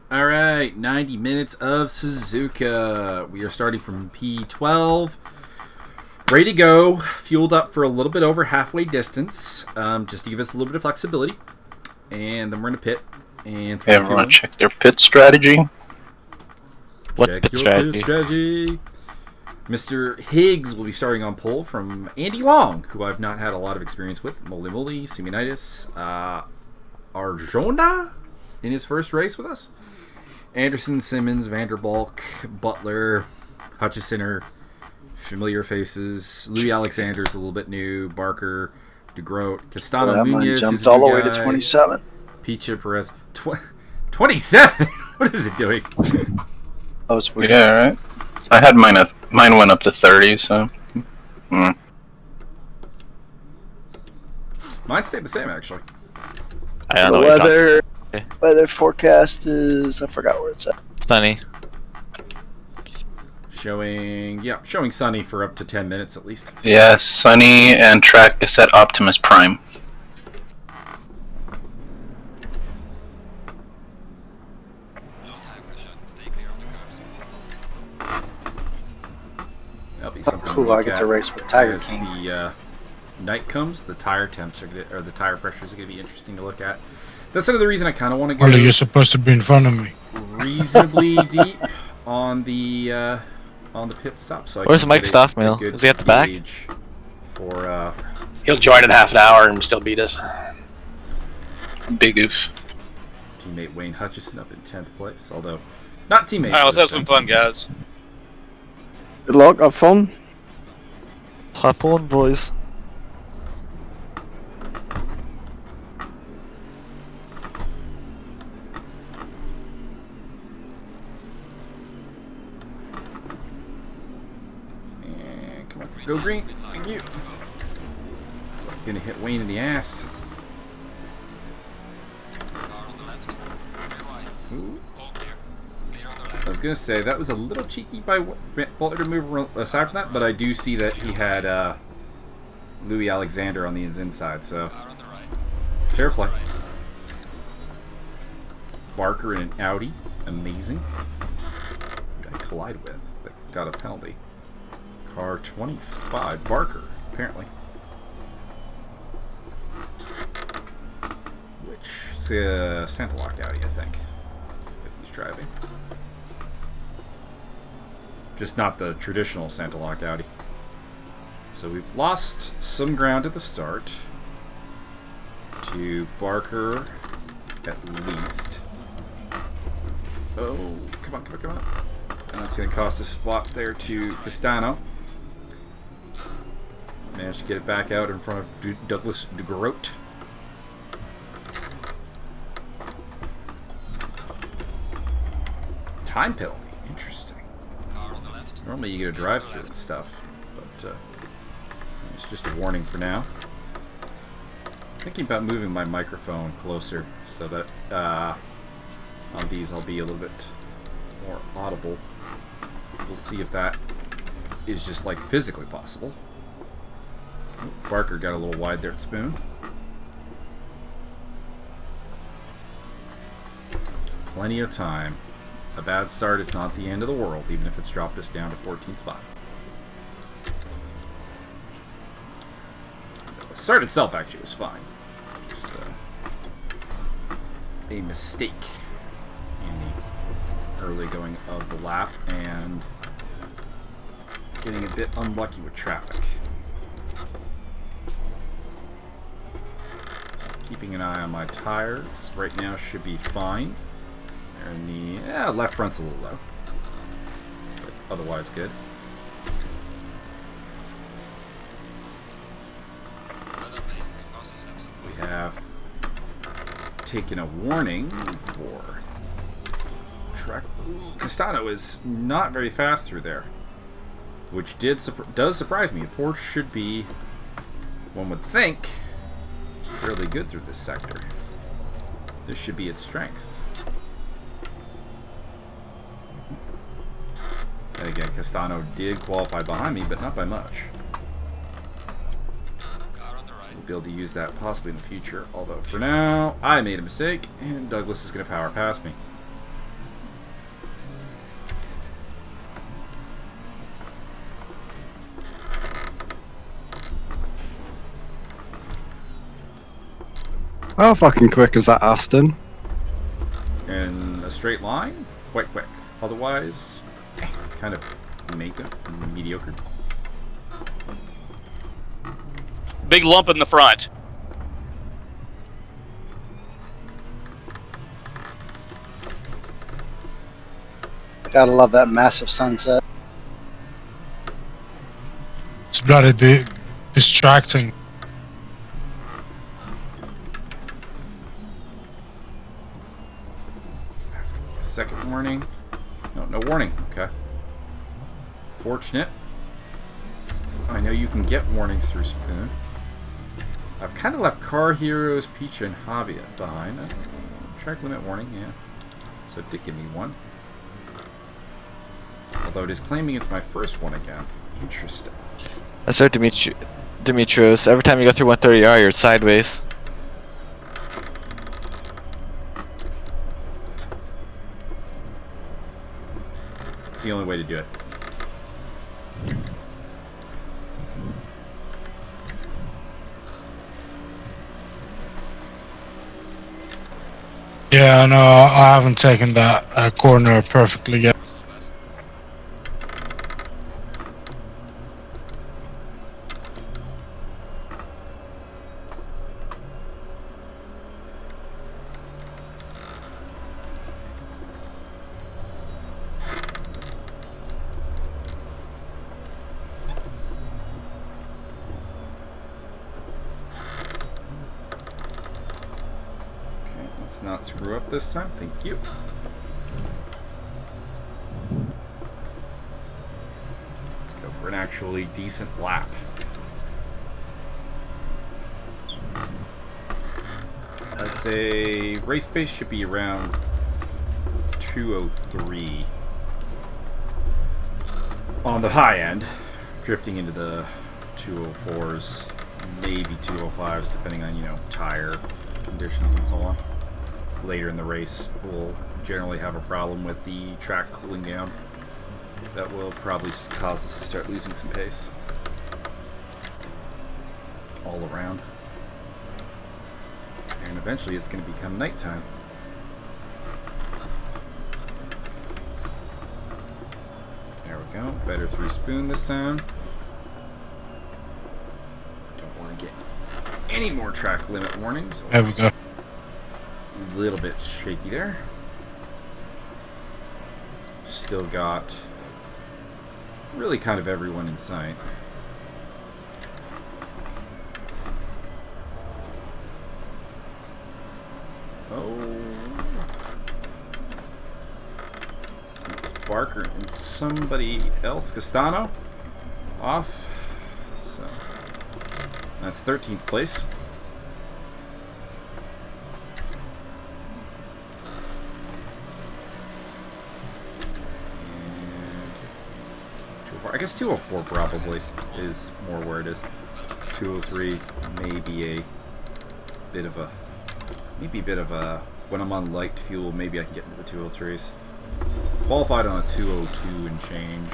All right, 90 minutes of Suzuka. We are starting from P12. Ready to go. Fueled up for a little bit over halfway distance, just to give us a little bit of flexibility. And then we're going to pit. And everyone check their pit strategy. What check pit strategy? Mr. Higgs will be starting on pole from Andy Long, who I've not had a lot of experience with. Moly Moly, Simeonitis, Arjona in his first race with us. Anderson, Simmons, Vanderbalk, Butler, Hutchison, familiar faces. Louis Alexander's a little bit new. Barker, DeGroat, Castano, well, Munoz jumped all the way to 27. Picha Perez, 27. What is it doing? Oh, it's weird. Yeah, right. I had mine went up to 30, so. Mine stayed the same actually. I don't know. Weather forecast is, I forgot where it's at. Sunny. Showing sunny for up to 10 minutes at least. Yeah, sunny, and track is at Optimus Prime. That'll be something cool. I get to race with Tiger as King. The night comes. The tire temps or the tire pressures are going to be interesting to look at. That's another reason I kind of want to go. Well, you're supposed to be in front of me. Reasonably deep on the pit stop. So where's Mike Stoffmill? Is he at the back? For he'll join in half an hour and still beat us. Big oof. Teammate Wayne Hutchison up in 10th place, although not teammate. Alright, let's have some fun, guys. Good luck. Have fun. Have fun, boys. Go green. Thank you. So I'm gonna hit Wayne in the ass. Ooh. I was gonna say that was a little cheeky by Butler to move aside from that, but I do see that he had Louis Alexander on the inside, so fair play. Barker in an Audi, amazing. Who did I collide with? That got a penalty. Car 25, Barker, apparently. Which is Santa Lock Audi, I think, that he's driving. Just not the traditional Santa Lock Audi. So we've lost some ground at the start to Barker, at least. Oh, come on. And that's going to cost a spot there to Castano. Managed to get it back out in front of Douglas DeGroat. Time penalty. Interesting. Normally you get a drive-through and stuff, but it's just a warning for now. Thinking about moving my microphone closer so that on these I'll be a little bit more audible. We'll see if that is just like physically possible. Barker got a little wide there at Spoon. Plenty of time. A bad start is not the end of the world, even if it's dropped us down to 14th spot. The start itself actually was fine. Just a mistake in the early going of the lap and getting a bit unlucky with traffic. Keeping an eye on my tires. Right now should be fine. They're in the left front's a little low, but otherwise good. We have taken a warning for track. Castano is not very fast through there, which does surprise me. A Porsche should be, one would think, fairly good through this sector. This should be its strength. And again, Castano did qualify behind me, but not by much. We'll be able to use that possibly in the future, although for now, I made a mistake, and Douglas is going to power past me. How fucking quick is that, Aston? In a straight line, quite quick. Otherwise, kind of mediocre. Big lump in the front. Gotta love that massive sunset. It's bloody distracting. Second warning. No warning. Okay. Fortunate. I know you can get warnings through Spoon. I've kind of left Car Heroes, Peach, and Javier behind. Track limit warning, yeah. So it did give me one. Although it is claiming it's my first one again. Interesting. That's right, Demetrius. Every time you go through 130R, you're sideways. It's the only way to do it. Yeah, no, I haven't taken that corner perfectly yet. Not screw up this time. Thank you. Let's go for an actually decent lap. I'd say race pace should be around 203 on the high end, drifting into the 204s, maybe 205s, depending on, tire conditions and so on. Later in the race, we'll generally have a problem with the track cooling down. That will probably cause us to start losing some pace all around. And eventually it's going to become nighttime. There we go. Better through Spoon this time. Don't want to get any more track limit warnings. There we go. A little bit shaky there. Still got really kind of everyone in sight. Oh, it's Barker and somebody else. Castano off. So that's 13th place. I guess 204 probably is more where it is. 203 maybe a bit of a when I'm on light fuel, maybe I can get into the 203s. Qualified on a 202 and change.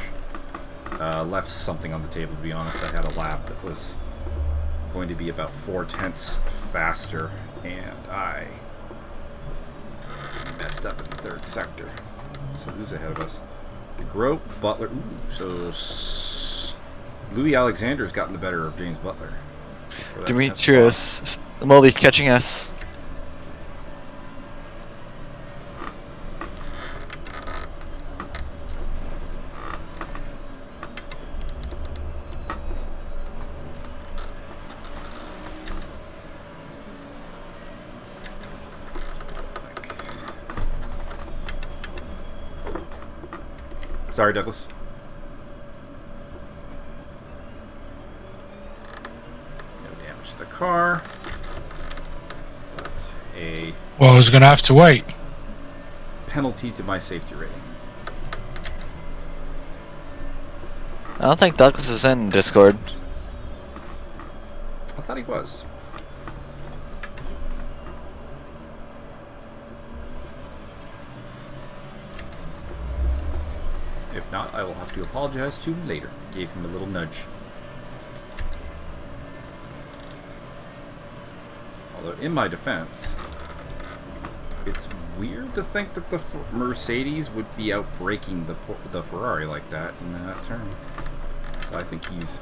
Left something on the table, to be honest. I had a lap that was going to be about 4/10 faster, and I messed up in the third sector. So who's ahead of us? DeGroat, Butler. Ooh, so Louis Alexander's gotten the better of James Butler. Demetrius, Moldy's catching us. Sorry, Douglas. No damage to the car. But a Well, he's gonna have to wait. penalty to my safety rating. I don't think Douglas is in Discord. I thought he was. If not, I will have to apologize to him later. Gave him a little nudge. Although, in my defense, it's weird to think that the Mercedes would be outbraking the Ferrari like that in that turn. So I think he's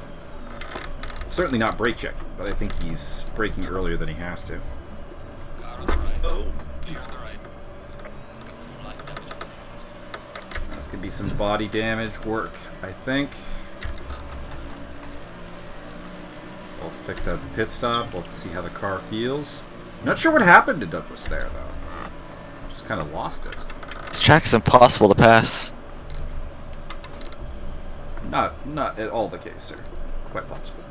certainly not brake checking, but I think he's braking earlier than he has to. That's gonna be some body damage work, I think. We'll fix that at the pit stop. We'll see how the car feels. Not sure what happened to Douglas there, though. Just kind of lost it. This track is impossible to pass. Not at all the case, sir. Quite possible.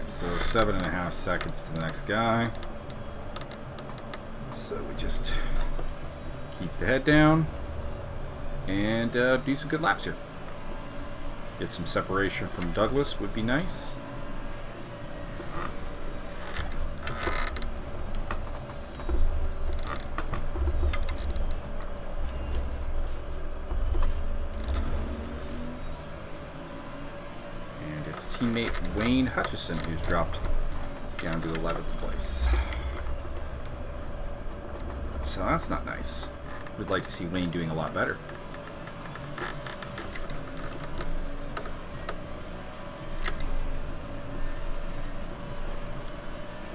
So 7.5 seconds to the next guy. So we just keep the head down and do some good laps here. Get some separation from Douglas would be nice. Teammate Wayne Hutchison, who's dropped down to 11th place. So that's not nice. We'd like to see Wayne doing a lot better.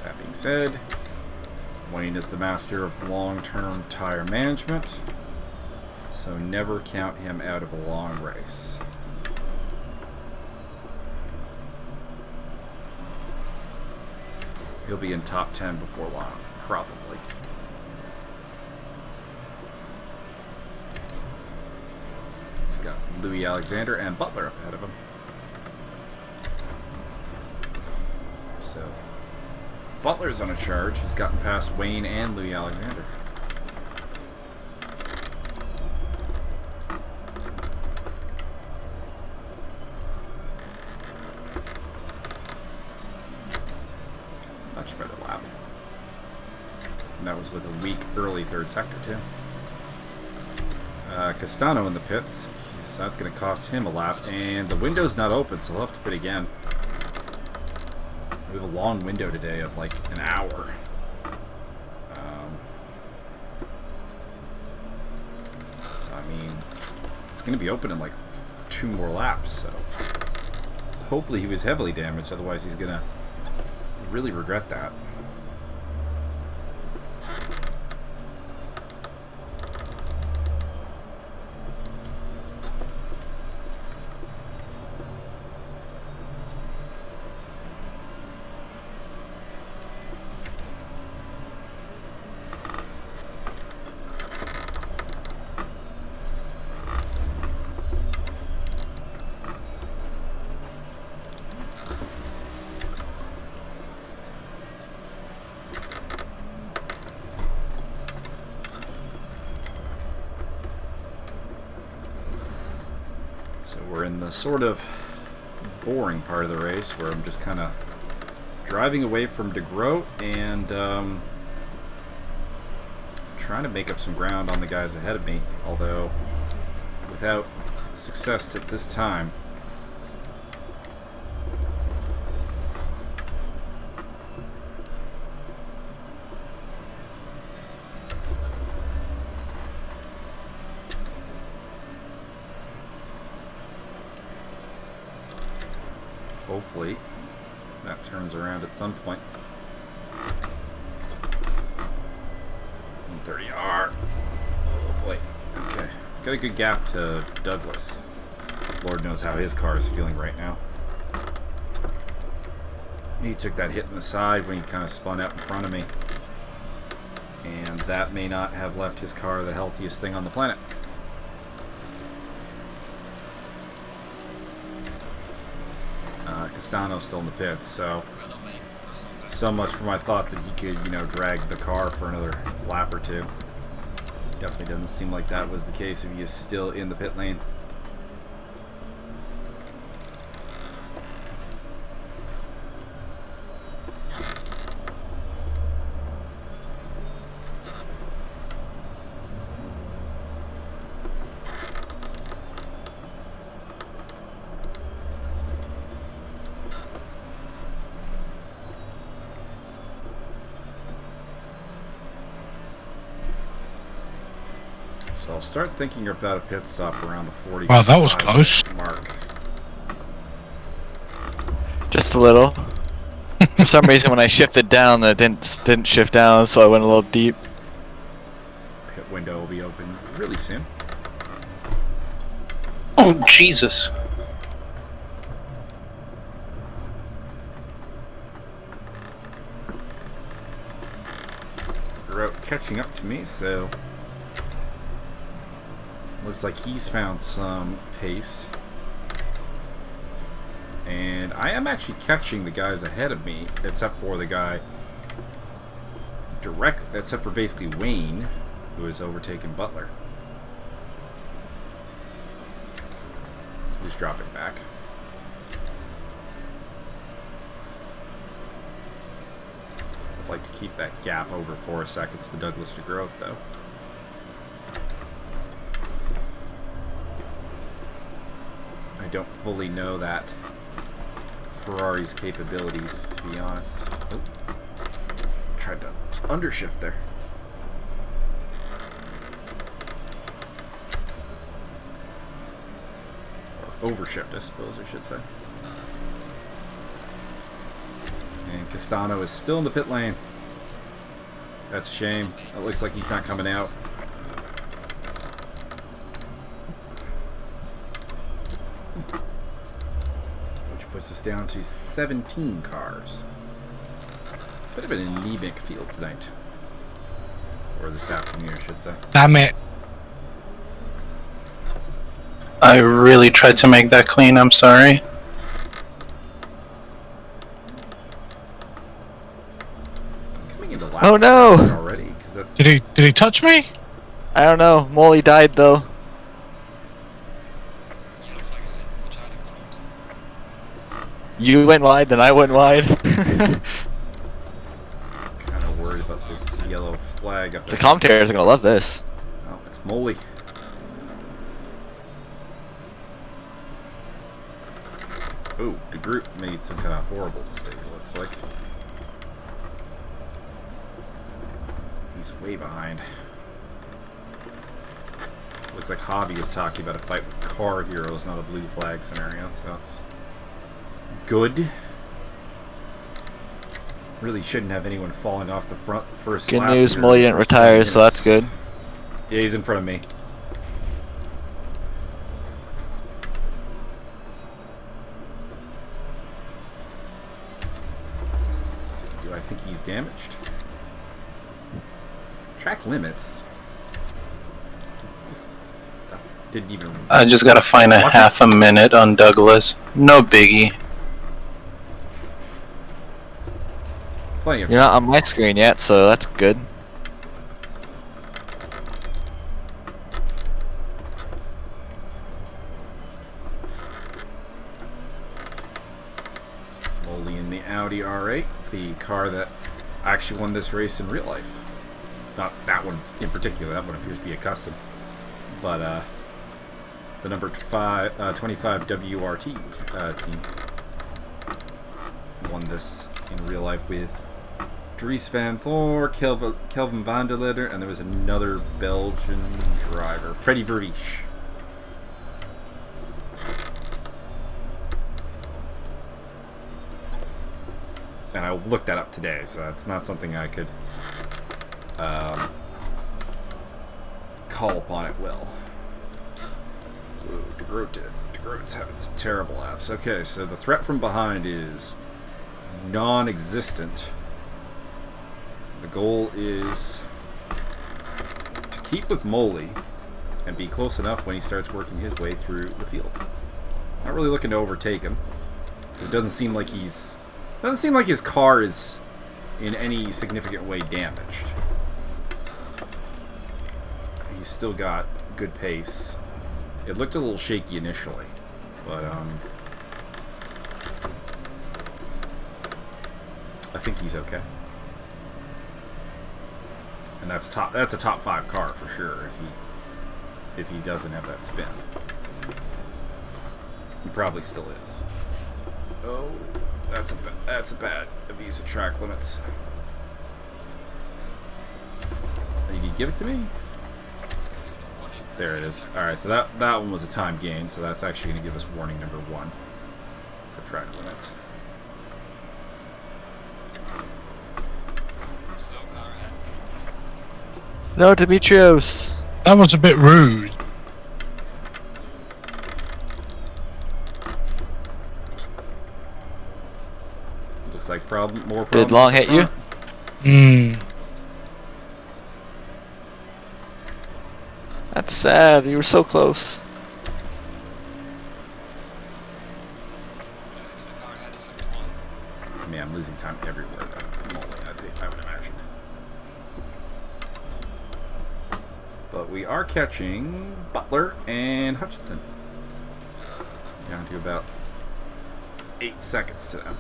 That being said, Wayne is the master of long-term tire management, so never count him out of a long race. He'll be in top 10 before long, probably. He's got Louis Alexander and Butler up ahead of him. So, Butler's on a charge. He's gotten past Wayne and Louis Alexander. Much better lap. And that was with a weak early third sector too. Castano in the pits, so that's going to cost him a lap, and the window's not open, so he'll have to pit again. We have a long window today of like an hour. So I mean, it's going to be open in like 2 more laps, so hopefully he was heavily damaged, otherwise he's going to really regret that. We're in the sort of boring part of the race where I'm just kind of driving away from De Groot and trying to make up some ground on the guys ahead of me, although without success at this time. Hopefully that turns around at some point. 130R. Oh boy. Okay. Got a good gap to Douglas. Lord knows how his car is feeling right now. He took that hit in the side when he kind of spun out in front of me. And that may not have left his car the healthiest thing on the planet. Castano's still in the pits, so much for my thought that he could, drag the car for another lap or two. Definitely doesn't seem like that was the case if he is still in the pit lane. So I'll start thinking about a pit stop around the 40. Wow, that was close. Mark. Just a little. For some reason, when I shifted down, that didn't shift down, so I went a little deep. Pit window will be open really soon. Oh, Jesus. Route catching up to me, so looks like he's found some pace. And I am actually catching the guys ahead of me, except for the guy except for basically Wayne, who has overtaken Butler. Who's dropping back. I'd like to keep that gap over 4 seconds to Douglas DeGroat, though. I don't fully know that Ferrari's capabilities, to be honest. Oh, tried to undershift there. Or overshift, I suppose I should say. And Castano is still in the pit lane. That's a shame. It looks like he's not coming out. Which puts us down to 17 cars. Bit of an anemic field tonight. Or this afternoon, I should say. Damn it. I really tried to make that clean, I'm sorry. Oh no! Already, 'cause that's... Did he touch me? I don't know. Molly died though. You went wide, then I went wide. kind of worried about this yellow flag up there. The commentators are gonna love this. Oh, it's Molly. Oh, the group made some kind of horrible mistake, it looks like. He's way behind. Looks like Javi is talking about a fight with car heroes, not a blue flag scenario, so that's good. Really shouldn't have anyone falling off the front first Good lap news, here Molly in the didn't first retire, 10 so that's minutes. good. Yeah, he's in front of me. Let's see, do I think he's damaged? Track limits. Didn't even. I just gotta find a half a minute on Douglas. No biggie. Plenty of You're not on my screen yet, so that's good. Molly in the Audi R8, the car that actually won this race in real life. Not that one in particular, that one appears to be a custom. But, the number 25 WRT team won this in real life with Dries Van Thor, Kelvin van der Leder, and there was another Belgian driver, Freddie Vervisch. And I looked that up today, so that's not something I could call upon at will. Ooh, DeGroat did. DeGroat's having some terrible laps. Okay, so the threat from behind is non-existent. The goal is to keep with Molly and be close enough when he starts working his way through the field. Not really looking to overtake him. It doesn't seem like his car is in any significant way damaged. He's still got good pace. It looked a little shaky initially, but I think he's okay. And that's a top 5 car for sure if he doesn't have that spin. He probably still is. Oh, that's a bad abuse of track limits. You can give it to me? There it is. Alright, so that one was a time gain, so that's actually going to give us warning number 1 for track limits. No, Demetrios. That was a bit rude. Looks like more problems. Did Long hit you? That's sad. You were so close. I mean, I'm losing time everywhere. I would imagine. But we are catching Butler and Hutchinson. Down to about 8 seconds to them.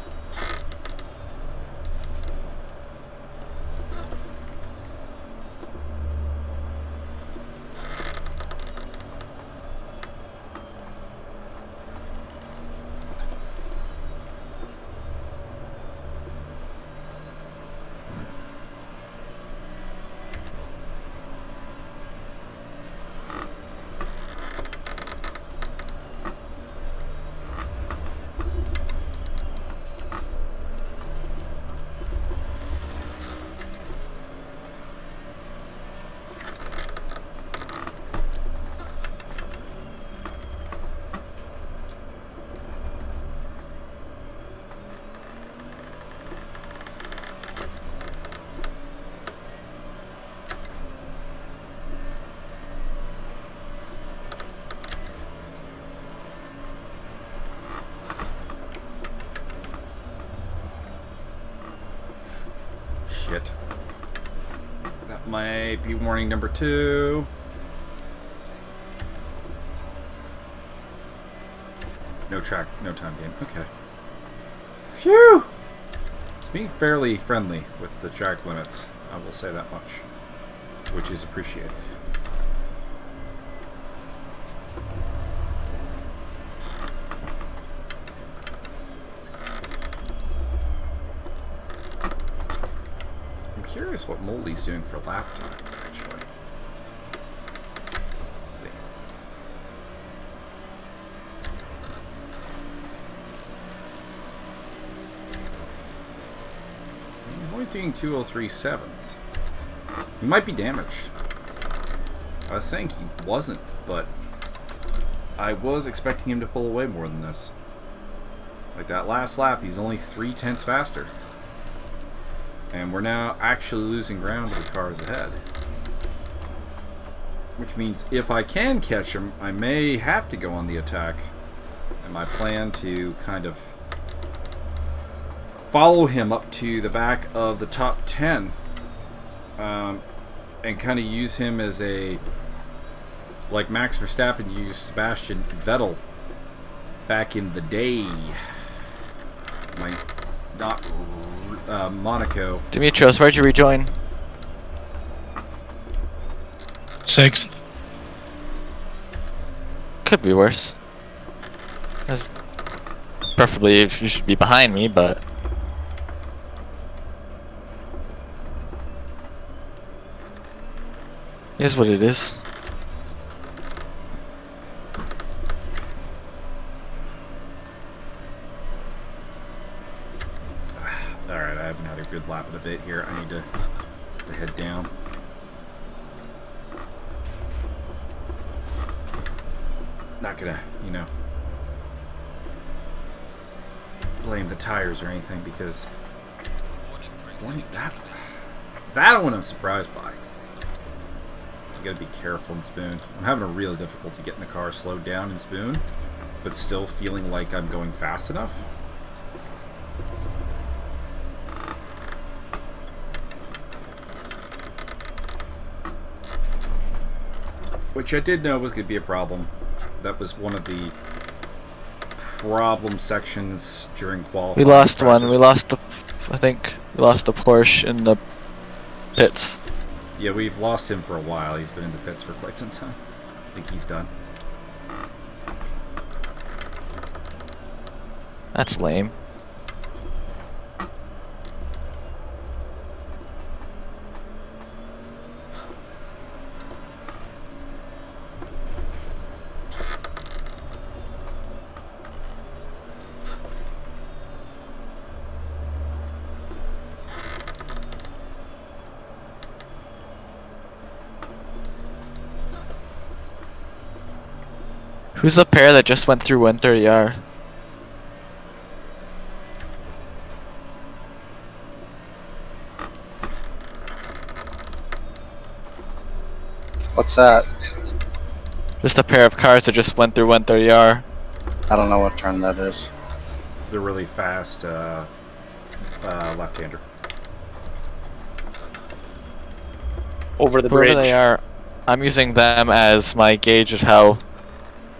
Shit. That might be warning number 2. No time gain. Okay. Phew! It's being fairly friendly with the track limits, I will say that much. Which is appreciated. I'm curious what Moldy's doing for lap times, actually. Let's see. He's only doing 2:03.7s. He might be damaged. I was saying he wasn't, but I was expecting him to pull away more than this. Like that last lap, he's only 0.3 faster. And we're now actually losing ground to the cars ahead. Which means if I can catch him, I may have to go on the attack. And my plan to kind of follow him up to the back of the top 10. And kind of use him as a... like Max Verstappen used Sebastian Vettel back in the day. Not Monaco. Demetrios, where'd you rejoin? 6th. Could be worse. Preferably if you should be behind me, but it is what it is. Alright, I haven't had a good lap in a bit here. I need to head down. Not gonna, you know, blame the tires or anything because that one I'm surprised by. You gotta be careful in Spoon. I'm having a real difficulty getting the car slowed down in Spoon, but still feeling like I'm going fast enough. Which I did know was going to be a problem. That was one of the problem sections during qualifying. We lost practice. one. We lost the, I think, we lost the Porsche in the pits. Yeah, we've lost him for a while. He's been in the pits for quite some time. I think he's done. That's lame. Who's the pair that just went through 130R? What's that? Just a pair of cars that just went through 130R. I don't know what turn that is. They're really fast left-hander. Over the Whoever bridge. they are, I'm using them as my gauge of how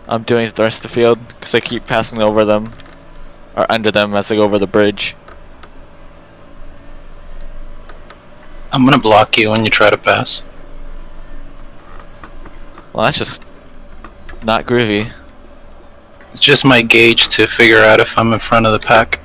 I'm doing the rest of the field, because I keep passing over them, or under them as I go over the bridge. I'm gonna block you when you try to pass. Well, that's just not groovy. It's just my gauge to figure out if I'm in front of the pack.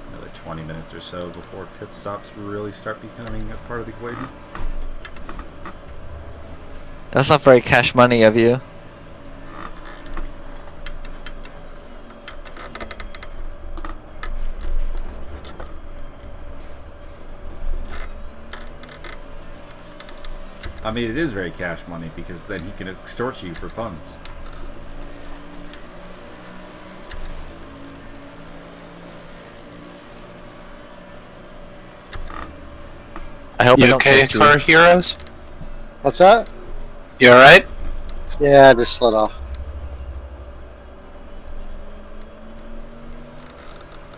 Another 20 minutes or so before pit stops really start becoming a part of the equation. That's not very cash money of you. I mean, it is very cash money because then he can extort you for funds. I hope I You don't okay, catch you. car heroes? What's that? You alright? Yeah, I just slid off.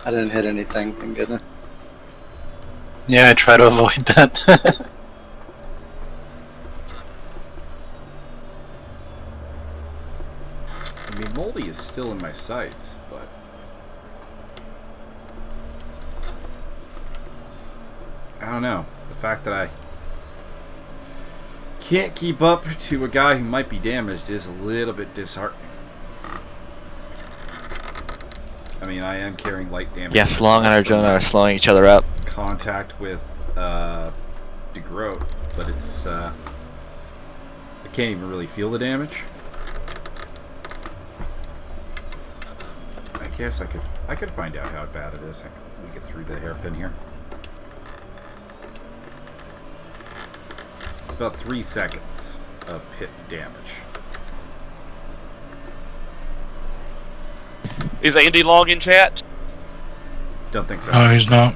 I didn't hit anything, thank goodness. Yeah, I try to avoid that. I mean, Moldy is still in my sights, but I don't know. The fact that I can't keep up to a guy who might be damaged is a little bit disheartening. I mean, I am carrying light damage. Yes, Long and Arjuna are slowing each other up. Contact with DeGroat, but it's I can't even really feel the damage. I guess I could find out how bad it is. Let me get through the hairpin here. It's about 3 seconds of pit damage. Is Andy Long in chat? Don't think so. No, he's not.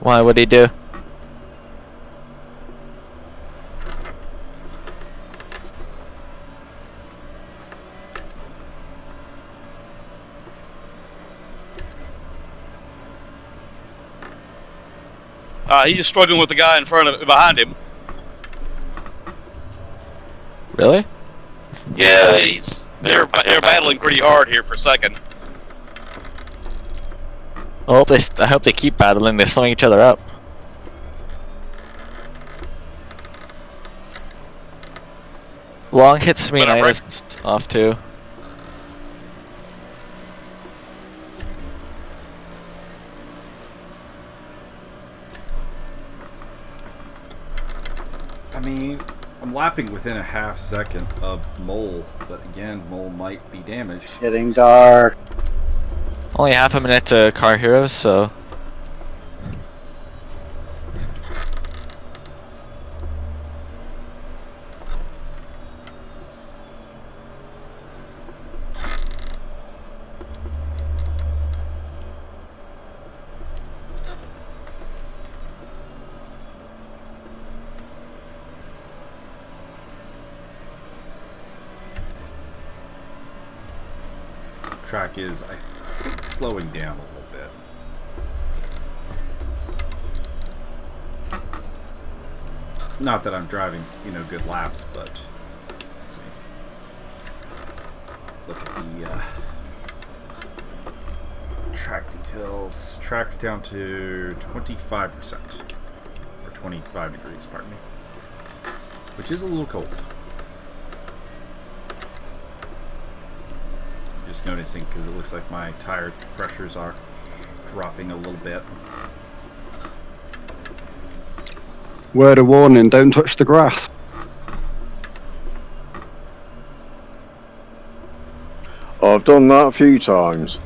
Why? What'd he do? He's just struggling with the guy behind him. Really? Yeah, they're battling pretty hard here for a second. I hope they keep battling. They're slowing each other up. Long hits me Whatever. nice off too. I mean, I'm lapping within a half second of Mole, but again, Mole might be damaged. Getting dark. Only half a minute to Car Heroes, so Track is, I think, slowing down a little bit. Not that I'm driving, good laps, but let's see. Look at the track details. Track's down to 25%, or 25 degrees, pardon me, which is a little cold. Just noticing because it looks like my tire pressures are dropping a little bit. Word of warning, don't touch the grass. I've done that a few times.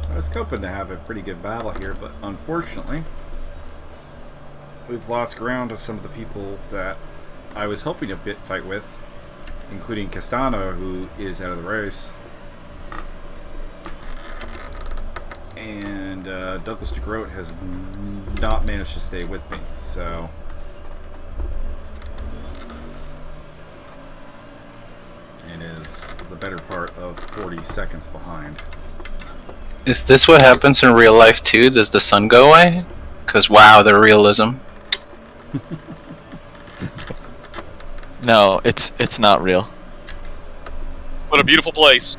I was hoping to have a pretty good battle here, but unfortunately, we've lost ground to some of the people that I was hoping to fight with, including Castano, who is out of the race, and Douglas DeGroat has not managed to stay with me, so and is the better part of 40 seconds behind. Is this what happens in real life too? Does the sun go away? Because wow, the realism. No, it's not real. What a beautiful place.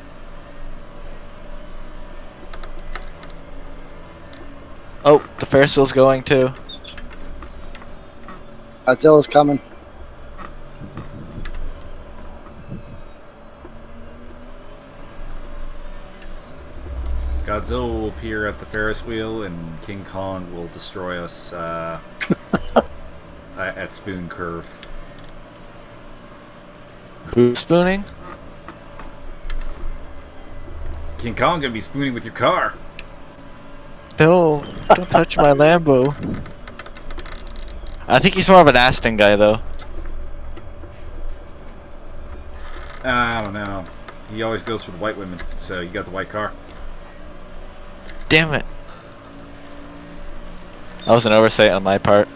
Oh, the Ferris wheel's going too. Godzilla's coming. Godzilla will appear at the Ferris wheel, and King Kong will destroy us at Spoon Curve. Who's spooning? King Kong gonna be spooning with your car. No, don't touch my Lambo. I think he's more of an Aston guy though. I don't know. He always goes for the white women, so you got the white car. Damn it. That was an oversight on my part.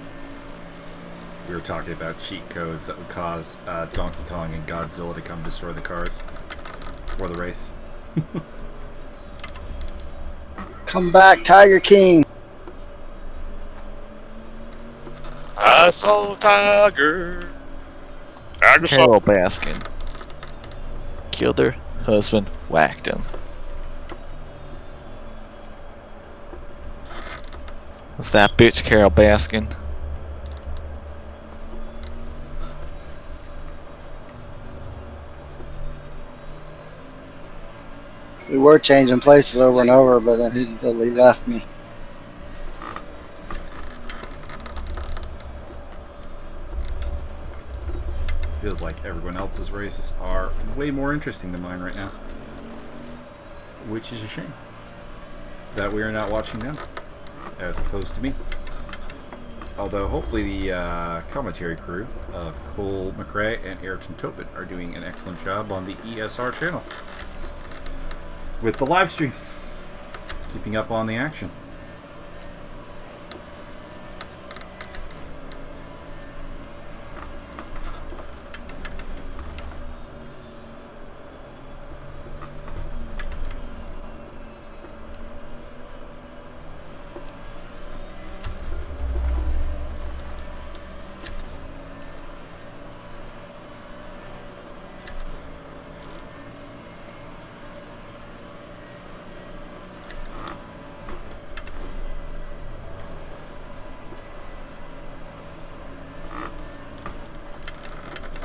We were talking about cheat codes that would cause Donkey Kong and Godzilla to come destroy the cars for the race. Come back, Tiger King. I saw Tiger. Tiger saw. Carol Baskin killed her husband, whacked him. What's that bitch, Carol Baskin? We were changing places over and over, but then he left me. Feels like everyone else's races are way more interesting than mine right now. Which is a shame. That we are not watching them, as opposed to me. Although hopefully the commentary crew of Cole McRae and Erickson Topin are doing an excellent job on the ESR channel with the live stream, keeping up on the action.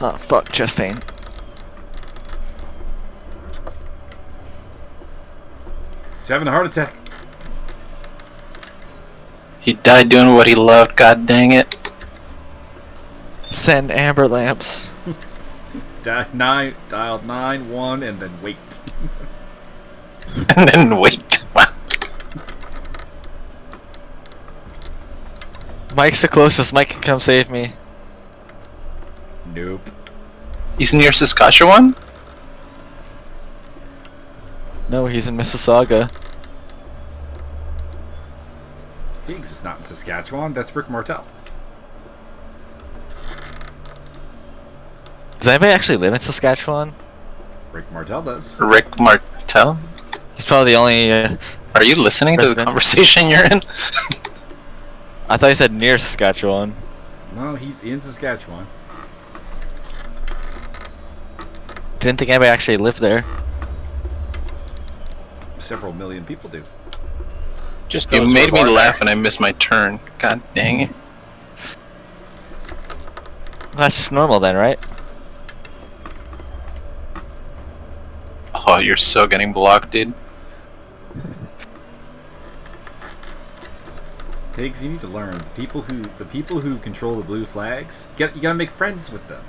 Oh fuck, chest pain. He's having a heart attack. He died doing what he loved, god dang it. Send amber lamps. Dialed 9-1 and then wait. And then wait. Wow. Mike's the closest. Mike can come save me. Nope. He's near Saskatchewan? No, he's in Mississauga. Higgs is not in Saskatchewan. That's Rick Martel. Does anybody actually live in Saskatchewan? Rick Martel does. Rick Martel? He's probably the only. Are you listening to the President. conversation you're in? I thought he said near Saskatchewan. No, he's in Saskatchewan. Didn't think anybody actually lived there. Several million people do. Just You those made who me are laugh there. and I missed my turn. God dang it. That's just normal then, right? Oh, you're so getting blocked, dude. Higgs, you need to learn. The people who control the blue flags, you gotta make friends with them.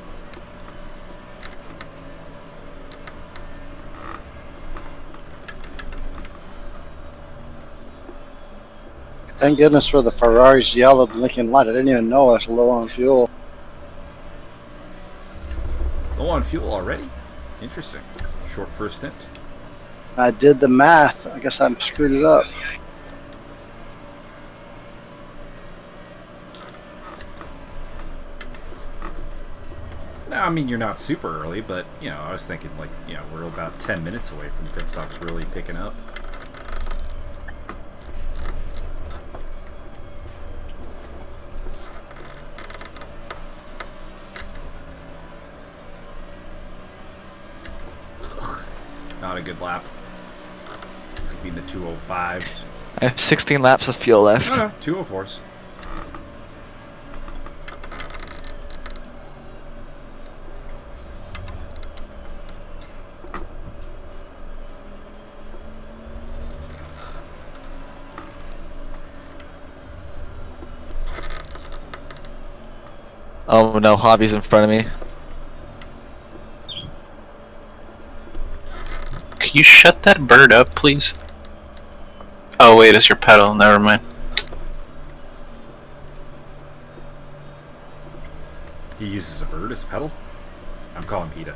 Thank goodness for the Ferrari's yellow blinking light. I didn't even know I was low on fuel. Low on fuel already? Interesting. Short first stint. I did the math. I guess I screwed it up. No, I mean, you're not super early, but, you know, I was thinking, like, you know, we're about 10 minutes away from pit stops really picking up. Not a good lap. This could be in the 205s. I have 16 laps of fuel left. No, 204s. Oh no, Hobby's in front of me. Can you shut that bird up, please? Oh wait, it's your pedal. Never mind. He uses a bird as a pedal? I'm calling PETA.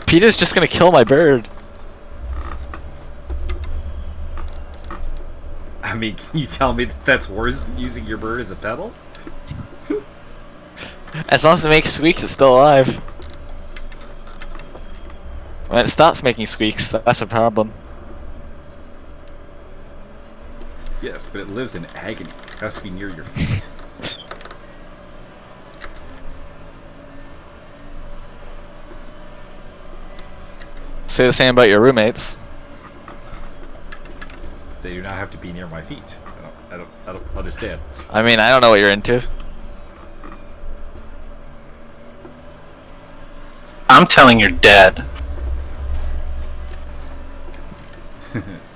PETA's just gonna kill my bird. I mean, can you tell me that that's worse than using your bird as a pedal? As long as it makes squeaks, it's still alive. When it stops making squeaks, that's a problem. Yes, but it lives in agony. It has to be near your feet. Say the same about your roommates. They do not have to be near my feet. I don't understand. I mean, I don't know what you're into. I'm telling your dad.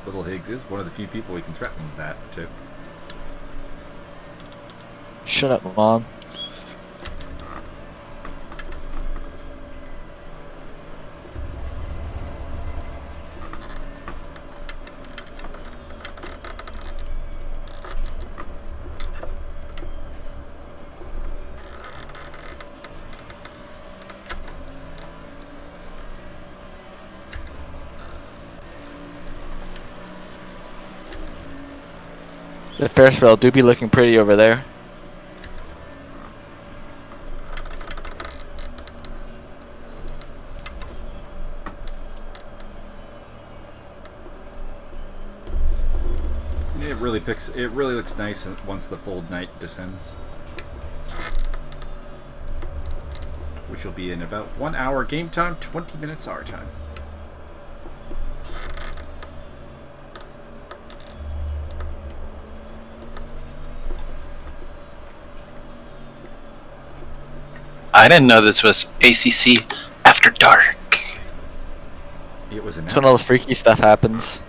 Little Higgs is one of the few people we can threaten that to. Shut up, Mom. The Ferris wheel do be looking pretty over there. It really looks nice once the full night descends. Which will be in about 1 hour game time, 20 minutes our time. I didn't know this was ACC After Dark. It was That's when all the freaky stuff happens.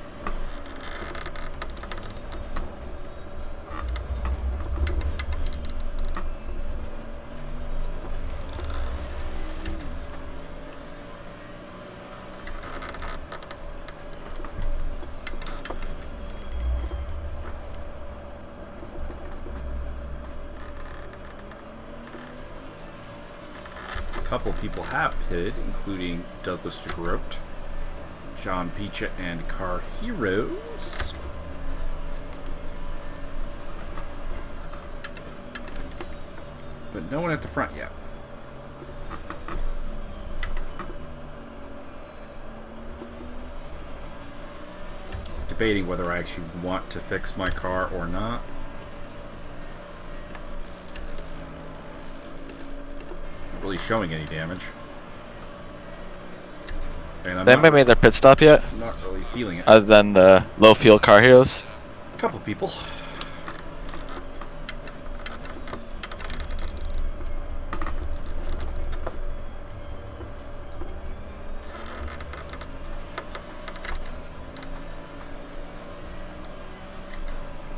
couple people have pitted, including Douglas DeGroat, John Picha, and Car Heroes. But no one at the front yet. Debating whether I actually want to fix my car or not. Not really showing any damage. And I'm They haven't made their pit stop yet? not really feeling it. Other than the low fuel car heroes? A couple people.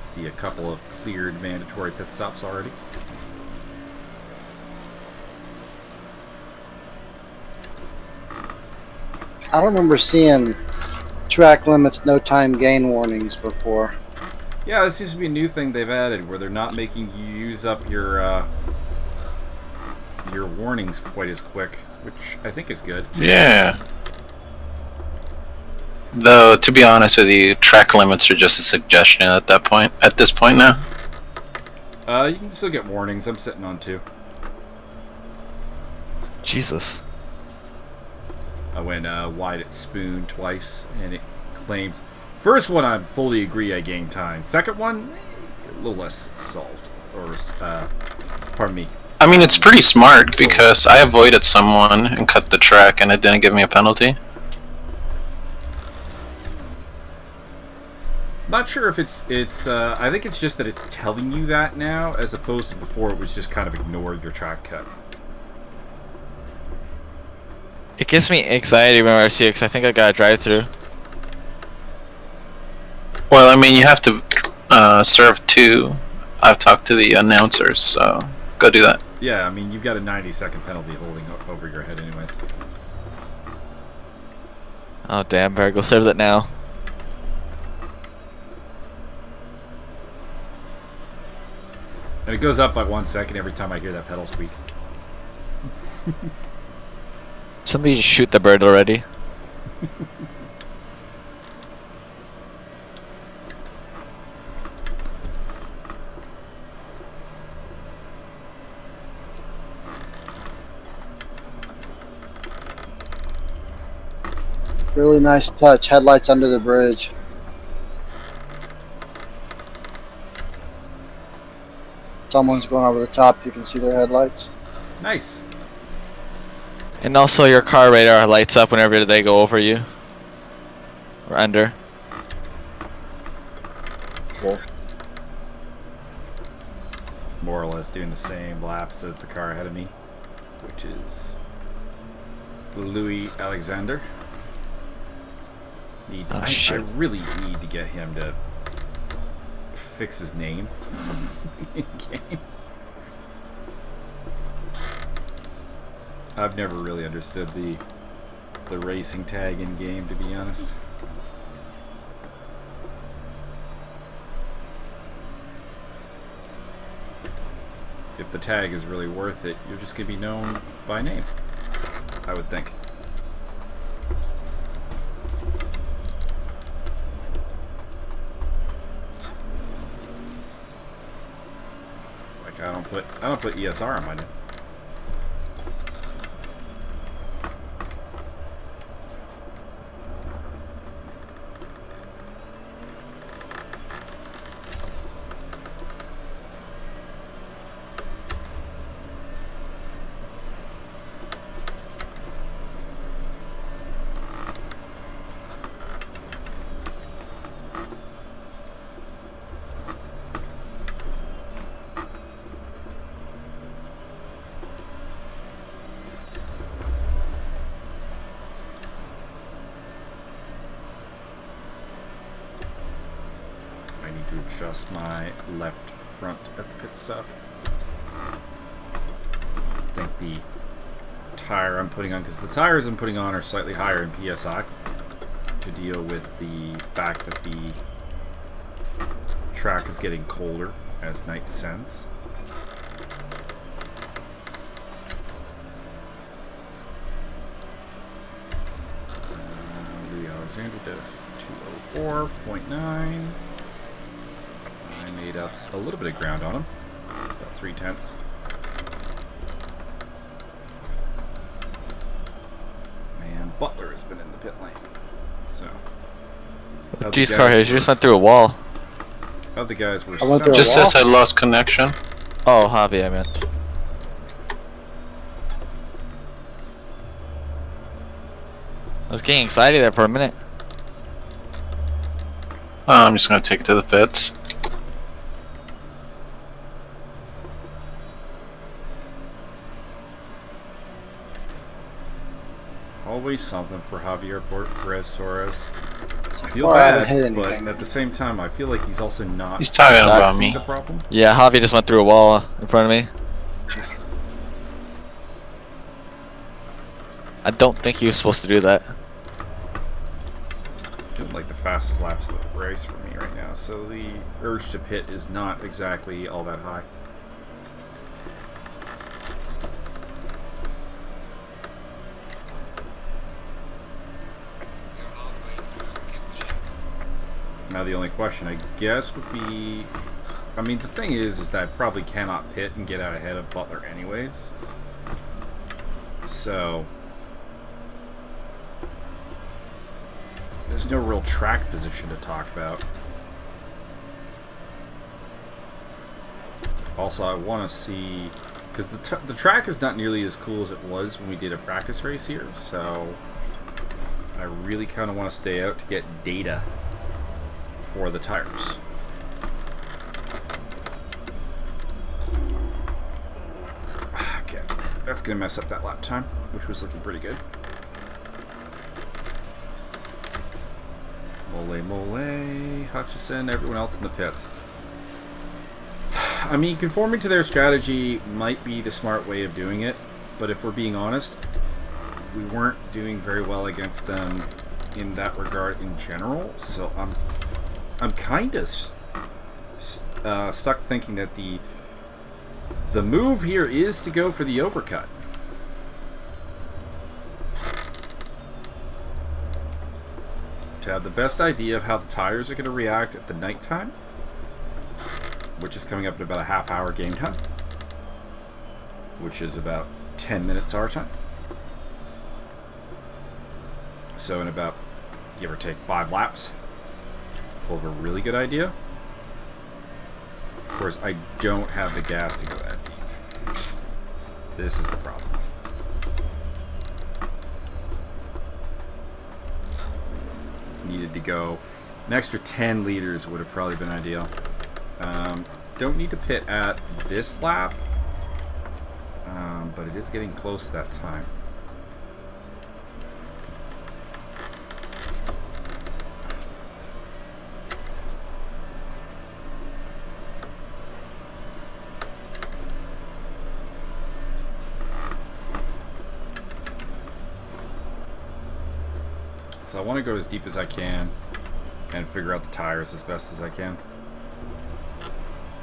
See a couple of cleared mandatory pit stops already. I don't remember seeing track limits no time gain warnings before. Yeah, this seems to be a new thing they've added, where they're not making you use up your warnings quite as quick, which I think is good. Yeah. Though, to be honest with you, track limits are just a suggestion at that point. At this point now. You can still get warnings. I'm sitting on 2. Jesus. I went wide at Spoon twice, and it claims... First one, I fully agree I gained time. Second one, a little less solved. Or, pardon me. I mean, it's pretty smart, because I avoided someone and cut the track, and it didn't give me a penalty. Not sure if it's I think it's just that it's telling you that now, as opposed to before it was just kind of ignore your track cut. It gives me anxiety whenever I see it, because I think I gotta drive through. Well, I mean, you have to serve 2. I've talked to the announcers, so go do that. Yeah, I mean, you've got a 90-second penalty holding over your head anyways. Oh damn, better go serve that now. And it goes up by 1 second every time I hear that pedal squeak. Somebody just shoot the bird already. Really nice touch. Headlights under the bridge. Someone's going over the top. You can see their headlights. Nice. And also your car radar lights up whenever they go over you. Or under. Cool. More or less doing the same laps as the car ahead of me, which is Louis Alexander. I really need to get him to fix his name in game. I've never really understood the racing tag in game, to be honest. If the tag is really worth it, you're just gonna be known by name, I would think. Like I don't put ESR on my name. Adjust my left front at the pit stop. I think the tire I'm putting on, because the tires I'm putting on are slightly higher in PSI to deal with the fact that the track is getting colder as night descends. Alexander did 204.9. I made up a little bit of ground on him. About 3/10. And Butler has been in the pit lane. So. Jeez, Carhays, you just went through a wall. Other guys were Just says I lost connection. Oh, Javi, I meant. I was getting excited there for a minute. I'm just gonna take it to the pits. Always something for Javier Perez Torres. I feel Well, I haven't bad, hit but anything. at the same time, I feel like he's also not. He's talking about seeing me. the problem. Yeah, Javi just went through a wall in front of me. I don't think he was supposed to do that. Doing like the fastest laps of the race for me right now, so the urge to pit is not exactly all that high. Now the only question, I guess, would be... I mean, the thing is that I probably cannot pit and get out ahead of Butler anyways. So... there's no real track position to talk about. Also, I want to see... because the track is not nearly as cool as it was when we did a practice race here, so... I really kind of want to stay out to get data for the tires. Okay, that's gonna mess up that lap time, which was looking pretty good. Mole, Hutchison, everyone else in the pits. I mean, conforming to their strategy might be the smart way of doing it, but if we're being honest, we weren't doing very well against them in that regard in general, so I'm kind of stuck thinking that the move here is to go for the overcut. To have the best idea of how the tires are going to react at the nighttime, which is coming up in about a half-hour game time, which is about 10 minutes our time. So in about, give or take, 5 laps, we'll have a really good idea. Of course, I don't have the gas to go that deep. This is the problem. Needed to go an extra 10 liters would have probably been ideal. Don't need to pit at this lap, but it is getting close to that time. So I want to go as deep as I can and figure out the tires as best as I can.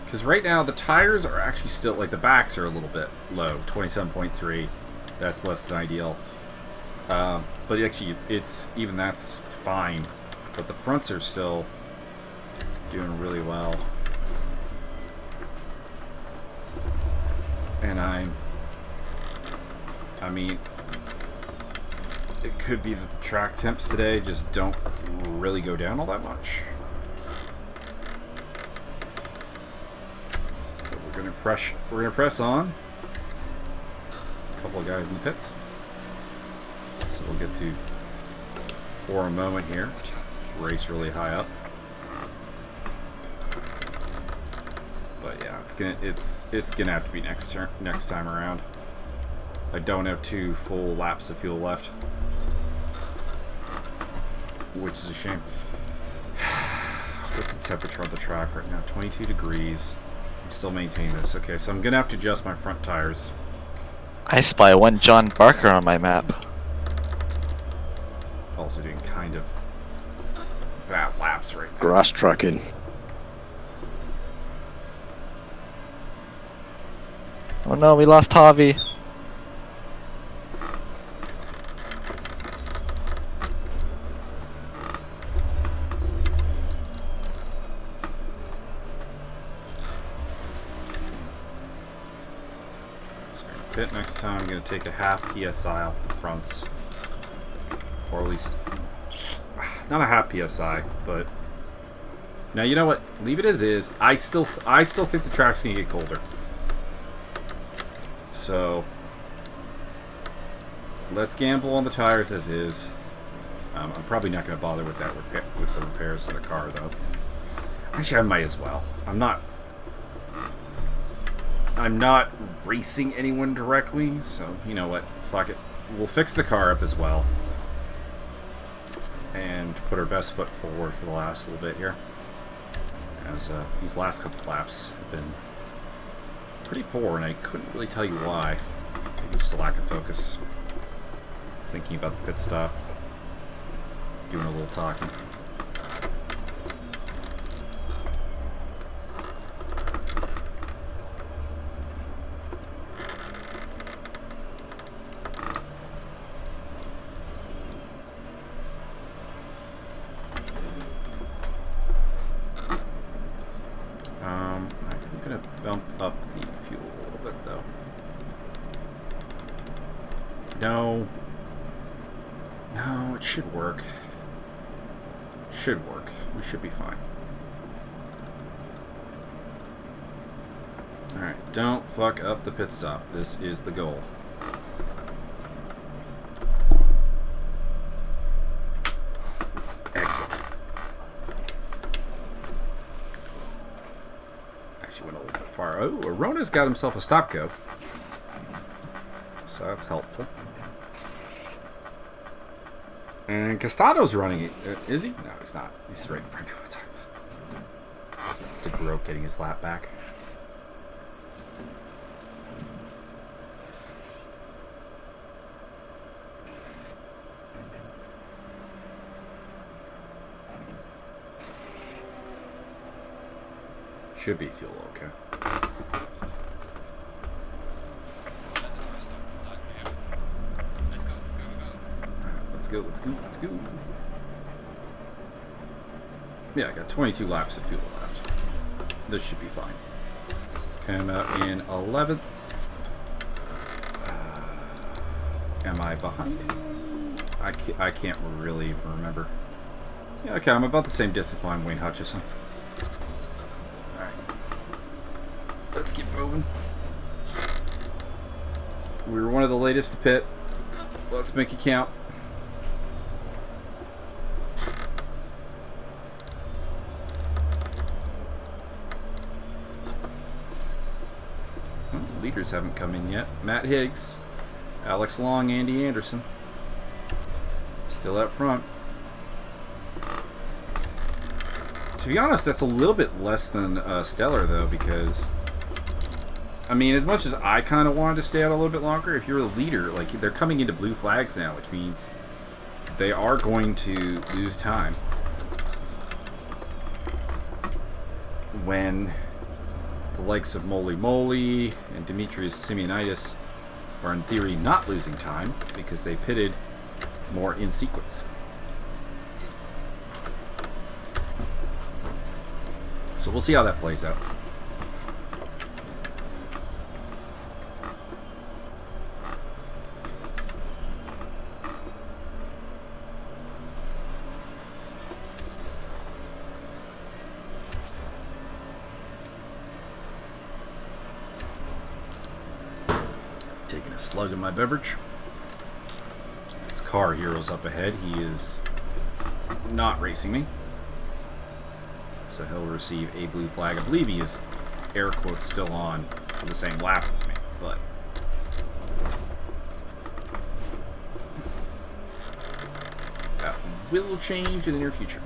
Because right now the tires are actually still, like, the backs are a little bit low, 27.3. That's less than ideal. But actually, even that's fine. But the fronts are still doing really well. And I mean, it could be that the track temps today just don't really go down all that much. But we're gonna press on. A couple of guys in the pits. So we'll get to, for a moment here, race really high up. But yeah, it's gonna have to be next time around. I don't have 2 full laps of fuel left, which is a shame. What's the temperature on the track right now? 22 degrees. I'm still maintaining this. Okay, so I'm gonna have to adjust my front tires. I spy one John Barker on my map. Also doing kind of bad laps right now. Grass tracking. Oh no, we lost Javi. pit next time, I'm going to take a half PSI off the fronts. Or at least, not a half PSI, but... Now, you know what? Leave it as is. I still think the track's going to get colder. So, let's gamble on the tires as is. I'm probably not going to bother with that with the repairs to the car, though. Actually, I might as well. I'm not racing anyone directly, so you know what? Fuck it. We'll fix the car up as well. And put our best foot forward for the last little bit here. As these last couple laps have been pretty poor, and I couldn't really tell you why. Maybe just a lack of focus. Thinking about the pit stop. Doing a little talking. I'm gonna bump up the fuel a little bit though. No, it should work. Should work. We should be fine. Alright, don't fuck up the pit stop. This is the goal. Exit. Actually went a little bit far. Oh, Arona's got himself a stop-go. So that's helpful. And Castado's running it. Is he? No, he's not. He's right in front of it. So it's DeGroat getting his lap back. Should be fuel okay. Let's go. Yeah, I got 22 laps of fuel left. This should be fine. Come out in 11th. Am I behind anyone? I can't really remember. Yeah, okay, I'm about the same distance behind Wayne Hutchison. Alright. Let's keep moving. We were one of the latest to pit. Let's make it count. Leaders haven't come in yet. Matt Higgs, Alex Long, Andy Anderson. Still up front. To be honest, that's a little bit less than stellar, though, because... I mean, as much as I kind of wanted to stay out a little bit longer, if you're a leader, like, they're coming into blue flags now, which means they are going to lose time. When... the likes of Moly Moly and Demetrius Simeonitis are in theory not losing time because they pitted more in sequence. So we'll see how that plays out. Taking a slug of my beverage. It's Car Heroes up ahead. He is not racing me. So he'll receive a blue flag. I believe he is, air quotes, still on for the same lap as me, but... that will change in the near future.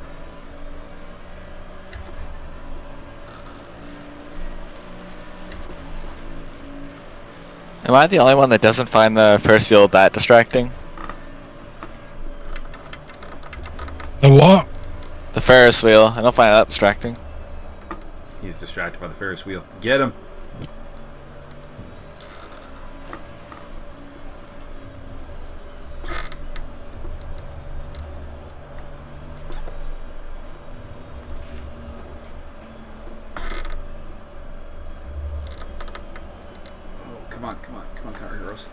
Am I the only one that doesn't find the first field that distracting? The what? The Ferris wheel. I don't find that distracting. He's distracted by the Ferris wheel. Get him! Come on, car heroes.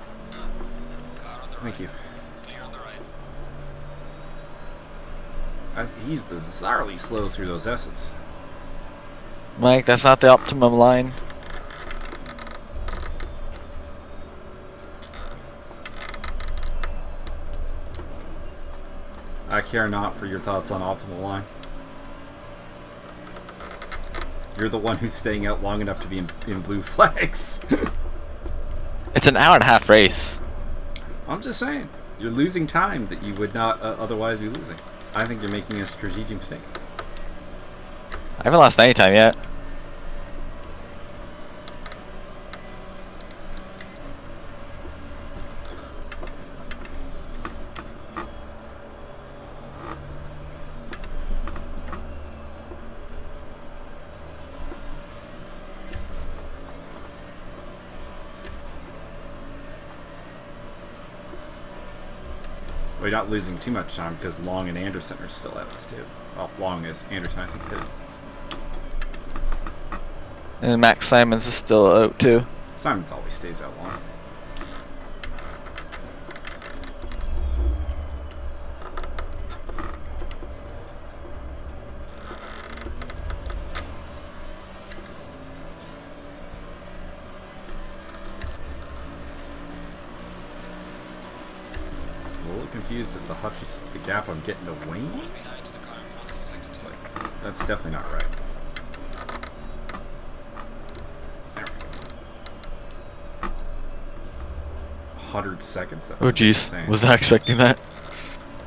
Thank you. He's bizarrely slow through those S's. Mike, that's not the optimum line. I care not for your thoughts on optimal line. You're the one who's staying out long enough to be in blue flags. It's an hour-and-a-half race. I'm just saying. You're losing time that you would not otherwise be losing. I think you're making a strategic mistake. I haven't lost any time yet. Well, you're not losing too much time because Long and Anderson are still at us too. Well, Long is Anderson, I think, hit. And Max Simons is still out too. Simons always stays out long. I'm a little confused at the Hutchison, the gap I'm getting to Wayne. But that's definitely not right. 100 seconds. That was Oh jeez, insane. was not expecting that.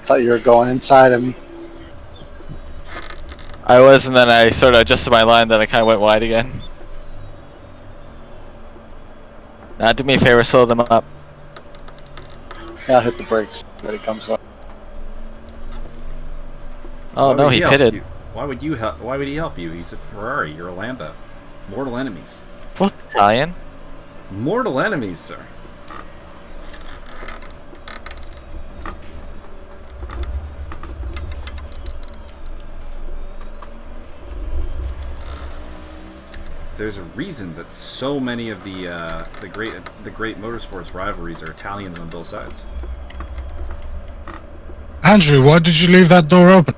Thought you were going inside of me. I was, and then I sort of adjusted my line, then I kind of went wide again. Now do me a favor, slow them up. Yeah, I'll hit the brakes when it comes up. Oh Why no, would he help pitted. you? Why would you help? Why would he help you? He's a Ferrari. You're a Lambo. Mortal enemies. Both Italian. Mortal enemies, sir. There's a reason that so many of the great motorsports rivalries are Italians on both sides. Andrew, why did you leave that door open?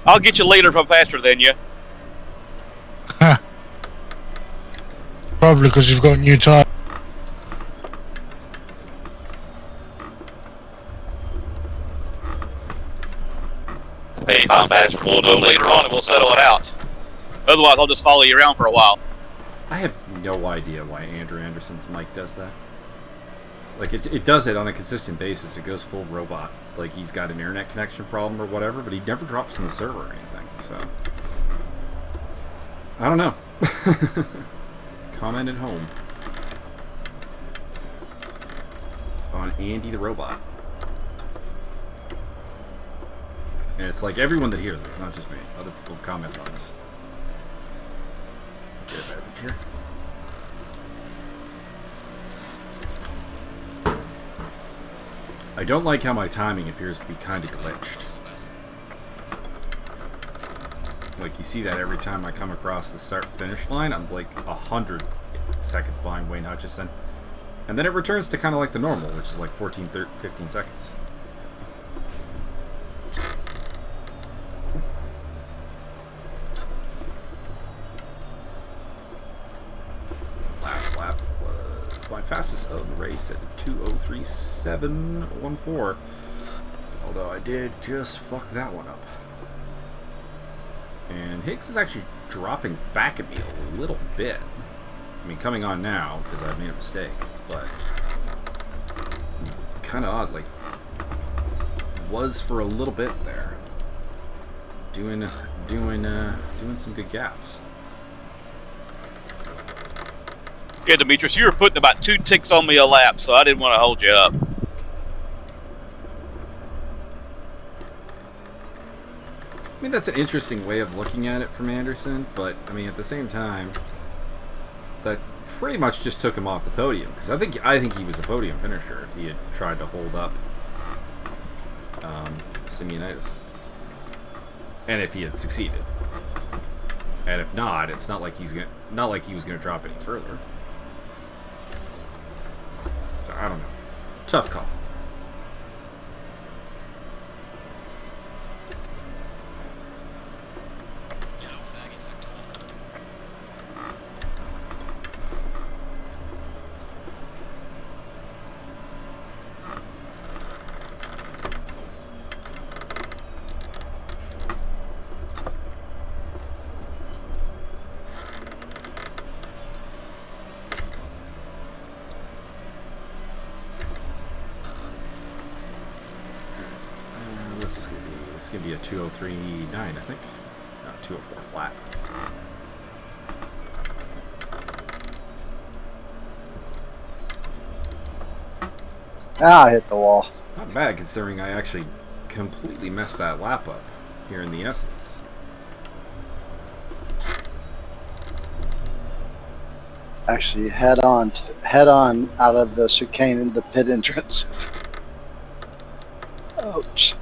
I'll get you later if I'm faster than you. Probably because you've got new tires. Hey, if I'm faster, we'll do it later on and we'll settle it out. Otherwise, I'll just follow you around for a while. I have no idea why Andrew Anderson's mic does that. Like, it does it on a consistent basis. It goes full robot. Like, he's got an internet connection problem or whatever, but he never drops from the server or anything, so... I don't know. Comment at home. On Andy the robot. And it's like everyone that hears this, not just me. Other people have commented on this. Get a beverage here. I don't like how my timing appears to be kind of glitched. Like, you see that every time I come across the start-finish line, I'm like 100 seconds behind Wayne Hutchison. And then it returns to kind of like the normal, which is like 15 seconds. Last lap was my fastest of the race at 2:03.714. Although I did just fuck that one up. And Higgs is actually dropping back at me a little bit. I mean, coming on now because I've made a mistake, but kind of odd. Like, was for a little bit there. Doing some good gaps. Yeah, Demetrius, you were putting about 2 ticks on me a lap, so I didn't want to hold you up. I mean, that's an interesting way of looking at it from Anderson, but, I mean, at the same time, that pretty much just took him off the podium, because I think he was a podium finisher if he had tried to hold up Simeonitis. And if he had succeeded. And if not, it's not like he was gonna drop any further. So I don't know. Tough call. It's going to be a 203.9, I think. No, 204 flat. I hit the wall. Not bad, considering I actually completely messed that lap up here in the Essence. Actually, head on out of the chicane in the pit entrance. Ouch.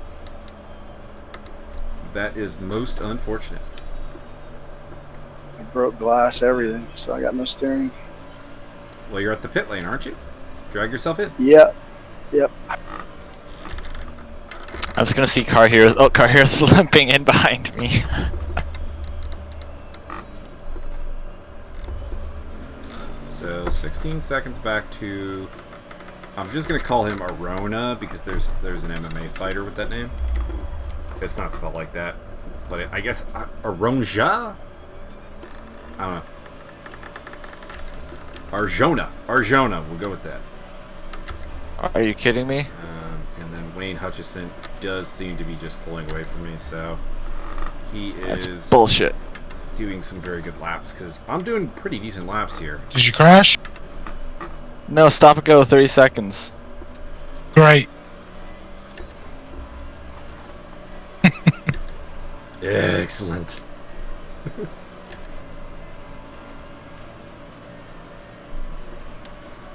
That is most unfortunate. I broke glass, everything, so I got no steering. Well, you're at the pit lane, aren't you? Drag yourself in. Yep. Yep. I was gonna see Car Hero. Oh, Car Hero's limping in behind me. So 16 seconds back to. I'm just gonna call him Arona because there's an MMA fighter with that name. It's not spelled like that, but I guess Aronja. I don't know. Arjona. We'll go with that. Are you kidding me? And then Wayne Hutchison does seem to be just pulling away from me, so he is That's bullshit. doing some very good laps because I'm doing pretty decent laps here. Did you crash? No, stop and go. 30 seconds. Great. Excellent.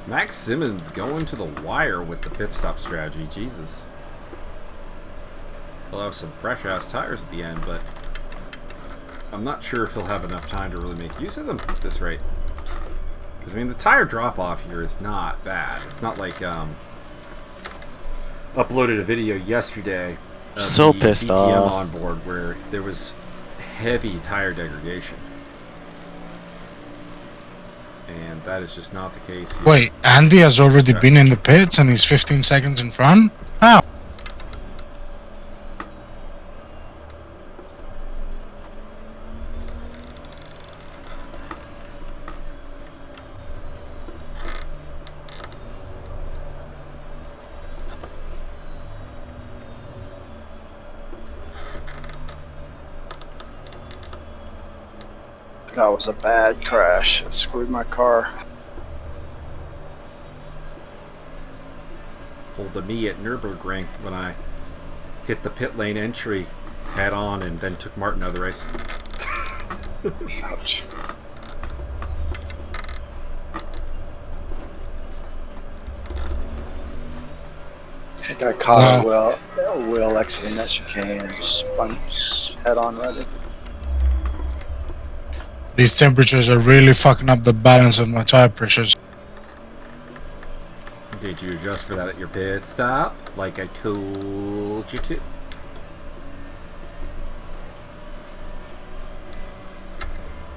Max Simmons going to the wire with the pit stop strategy. Jesus. He'll have some fresh ass tires at the end, but I'm not sure if he'll have enough time to really make use of them at this rate. Because I mean, the tire drop off here is not bad. It's not like uploaded a video yesterday. So pissed DTM off. Onboard where there was heavy tire degradation. And that is just not the case here. Wait, Andy has already been in the pits and he's 15 seconds in front? How? That was a bad crash. It screwed my car. Pulled to me at Nürburgring when I hit the pit lane entry head on and then took Martin out of the race. Ouch. I think I caught a wheel exiting that chicane and spun head on ready. These temperatures are really fucking up the balance of my tire pressures. Did you adjust for that at your pit stop, like I told you to?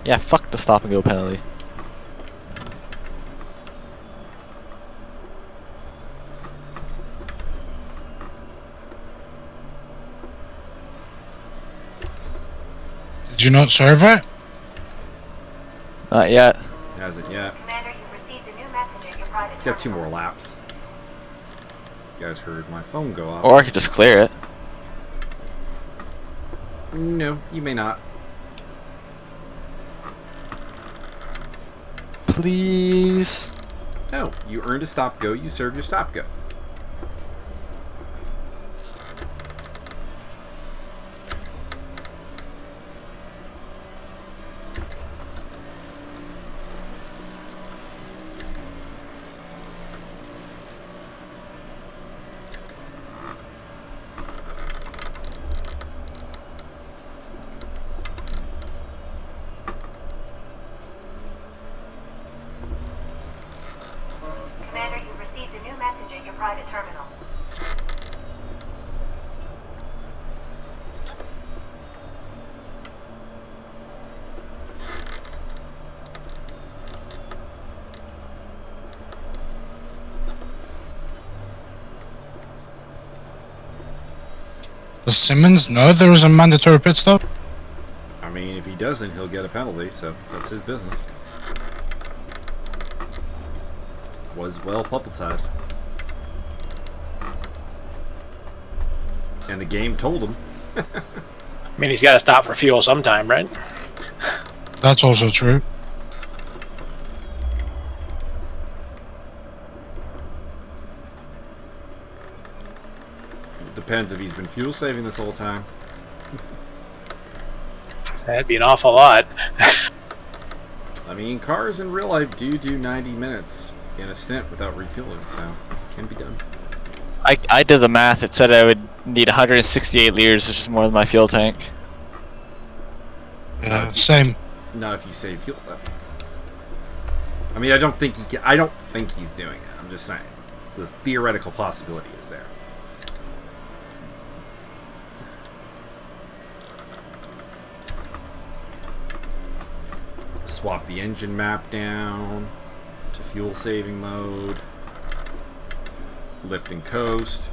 Yeah, fuck the stop and go penalty. Did you not serve it? Not yet. Hasn't yet. Commander, you've received a new message at your private It's got 2 terminal. more laps. You guys heard my phone go off. Or I could just clear it. No, you may not. Please. No, you earned a stop go, you serve your stop go. Does Simmons know there is a mandatory pit stop? I mean, if he doesn't, he'll get a penalty, so that's his business. Was well publicized. And the game told him. I mean, he's got to stop for fuel sometime, right? That's also true. Depends if he's been fuel saving this whole time. That'd be an awful lot. I mean, cars in real life do 90 minutes in a stint without refueling, so it can be done. I did the math. It said I would need 168 liters, which is more than my fuel tank. Yeah, same. Not if you save fuel, though. I mean, I don't think he's doing it. I'm just saying, the theoretical possibility is there. Swap the engine map down to fuel saving mode. Lift and coast.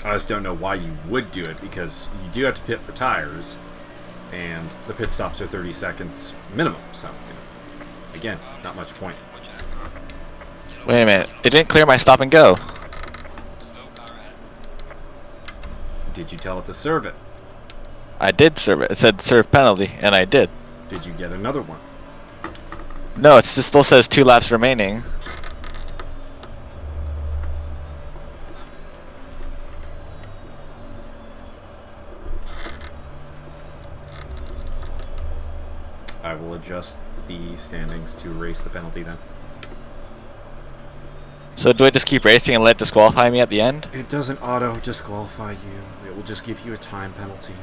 I just don't know why you would do it, because you do have to pit for tires, and the pit stops are 30 seconds minimum, so, again, not much point. Wait a minute. It didn't clear my stop and go. Did you tell it to serve it? I did serve it. It said serve penalty, and I did. Did you get another one? No, it still says 2 laps remaining. I will adjust the standings to erase the penalty then. So do I just keep racing and let it disqualify me at the end? It doesn't auto disqualify you. It will just give you a time penalty.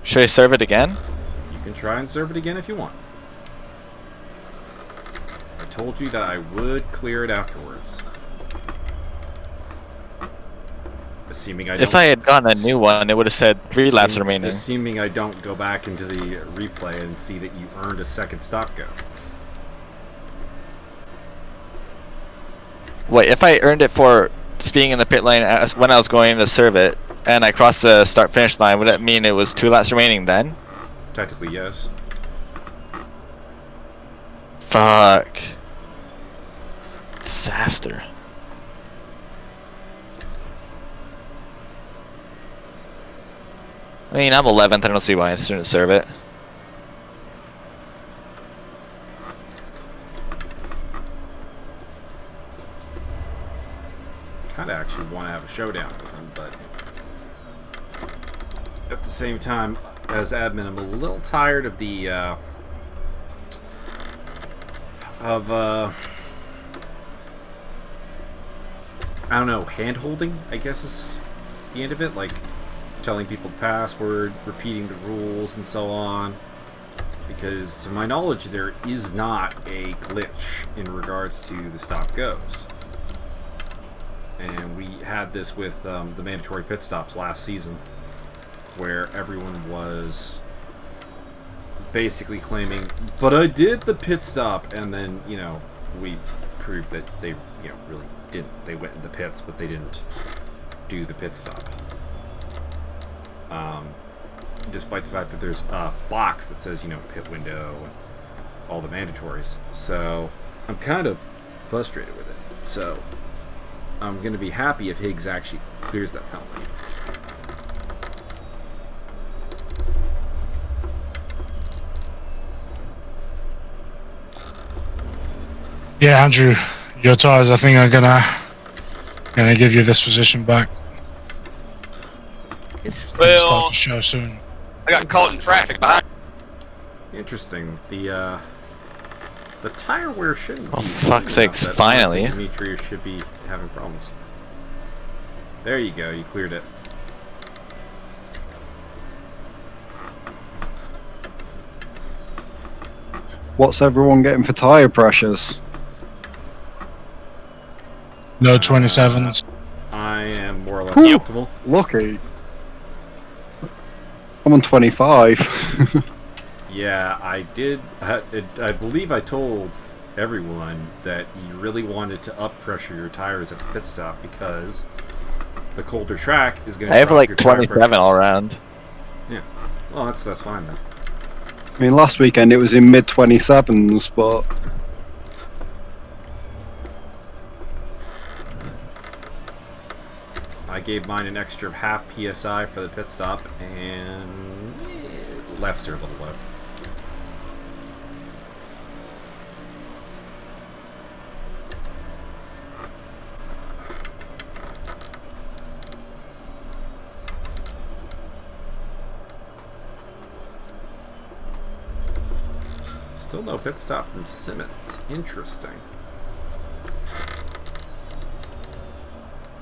Should I serve it again? You can try and serve it again if you want. I told you that I would clear it afterwards. Assuming I don't... If I had gotten a new one, it would have said 3 laps remaining. Assuming I don't go back into the replay and see that you earned a second stop go. Wait, if I earned it for being in the pit lane when I was going to serve it, and I crossed the start-finish line, would that mean it was 2 laps remaining then? Technically, yes. Fuck. Disaster. I mean, I'm 11th. I don't see why I shouldn't serve it. Kinda actually want to have a showdown with him, but at the same time, as admin, I'm a little tired of the I don't know, hand-holding, I guess is the end of it, like telling people the password, repeating the rules, and so on. Because to my knowledge, there is not a glitch in regards to the stop goes. And we had this with the mandatory pit stops last season, where everyone was basically claiming, but I did the pit stop, and then, you know, we proved that they, you know, really didn't. They went in the pits, but they didn't do the pit stop. Despite the fact that there's a box that says, you know, pit window and all the mandatories. So I'm kind of frustrated with it. So I'm going to be happy if Higgs actually clears that penalty. Yeah, Andrew, your tires I think are gonna give you this position back. Well, Start to show soon. I got caught in traffic behind. Interesting. The tire wear shouldn't be. Oh, fuck's sakes, that finally. Demetrius should be having problems. There you go, you cleared it. What's everyone getting for tyre pressures? No 27s. I am more or less optimal. Lucky. I'm on 25. Yeah, I did. I believe I told everyone that you really wanted to up pressure your tires at the pit stop because the colder track is going to. I have like 27 all around. Yeah, well, that's fine then. I mean, last weekend it was in mid 27s, but I gave mine an extra half PSI for the pit stop, and lefts are a little low. Still no pit stop from Simmons. Interesting.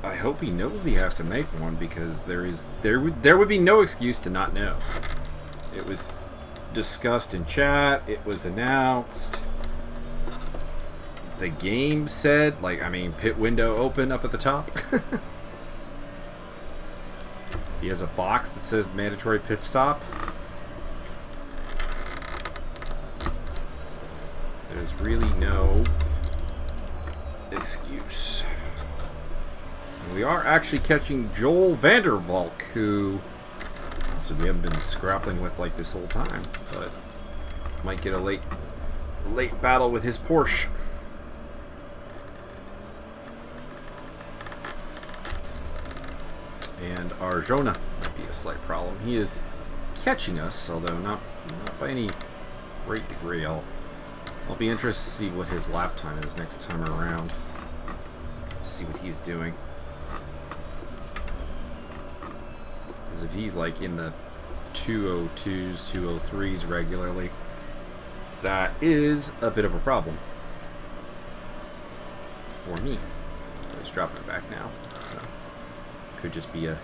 I hope he knows he has to make one because there would be no excuse to not know. It was discussed in chat. It was announced. The game said, like, I mean, pit window open up at the top. He has a box that says mandatory pit stop. There's really no excuse. And we are actually catching Joel Vandervalk, who so we haven't been grappling with like this whole time, but might get a late battle with his Porsche. And Arjona might be a slight problem. He is catching us, although not by any great degree. I'll be interested to see what his lap time is next time around. See what he's doing. Because if he's like in the 202s, 203s regularly, that is a bit of a problem for me. He's dropping it back now, so could just be a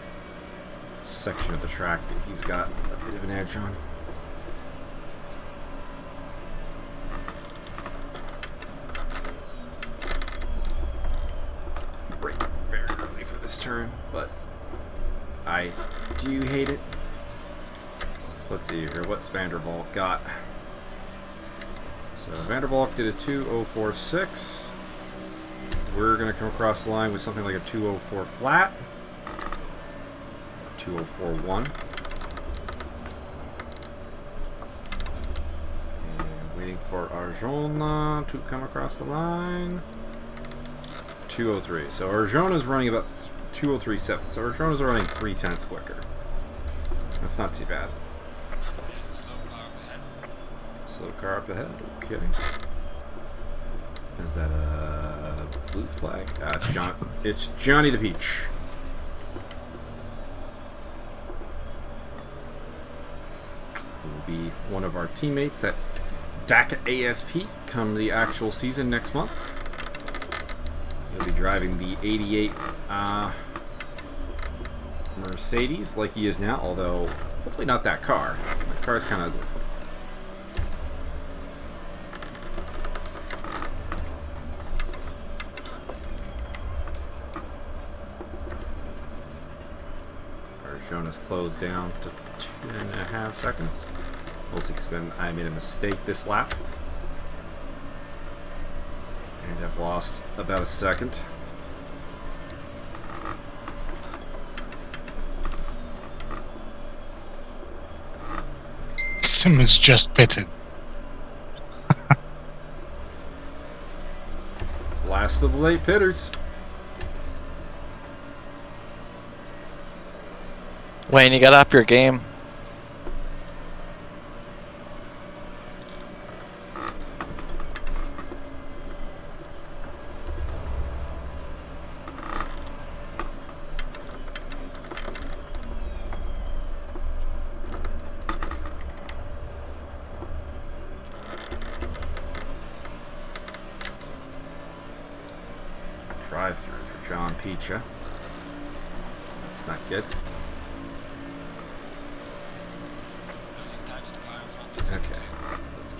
section of the track that he's got a bit of an edge on. Brake very early for this turn, but I do hate it. So let's see here, what's Vandervalk got? So Vandervalk did a 2:04.6. We're going to come across the line with something like a 2:04 flat. 2:04.1. And waiting for Arjona to come across the line. 2:03. So Arjona's running about 2:03.7. So Arjona's running 0.3 quicker. That's not too bad. Slow car up ahead. No kidding. Is that a blue flag? It's Johnny the Peach. Will be one of our teammates at DACA ASP come the actual season next month. He'll be driving the 88 Mercedes like he is now, although hopefully not that car. That car is kind of ugly. Jonas closed down to 2.5 seconds. We'll expend. I made a mistake this lap and have lost about a second. Simmons just pitted. Last of the late pitters. Wayne, you gotta up your game. Drive through for John Picha. That's not good. Okay, let's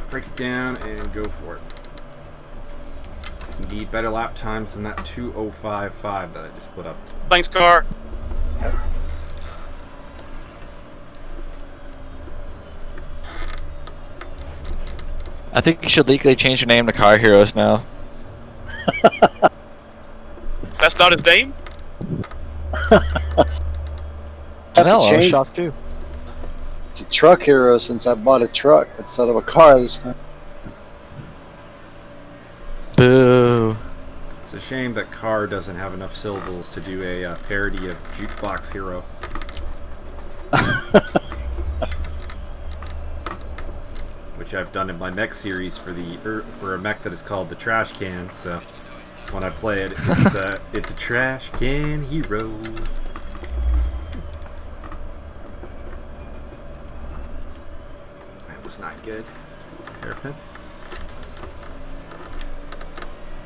break it down and go for it. Need better lap times than that 2:05.5 that I just put up. Thanks, car. I think you should legally change your name to Car Heroes now. That's not his name? Have No, to I was change shocked too. to Truck Hero since I bought a truck instead of a car this time. Boo. It's a shame that Car doesn't have enough syllables to do a parody of Jukebox Hero. Which I've done in my mech series for a mech that is called the Trash Can. So when I play it, it's a trash can hero. That was not good. Hairpin.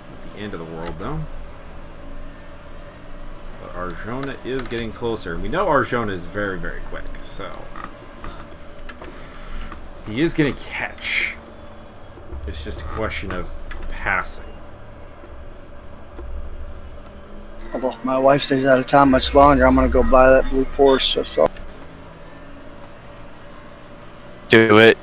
At the end of the world, though. But Arjona is getting closer. And we know Arjona is very, very quick, so he is going to catch. It's just a question of passing. Although if my wife stays out of town much longer, I'm gonna go buy that blue Porsche. So Do it.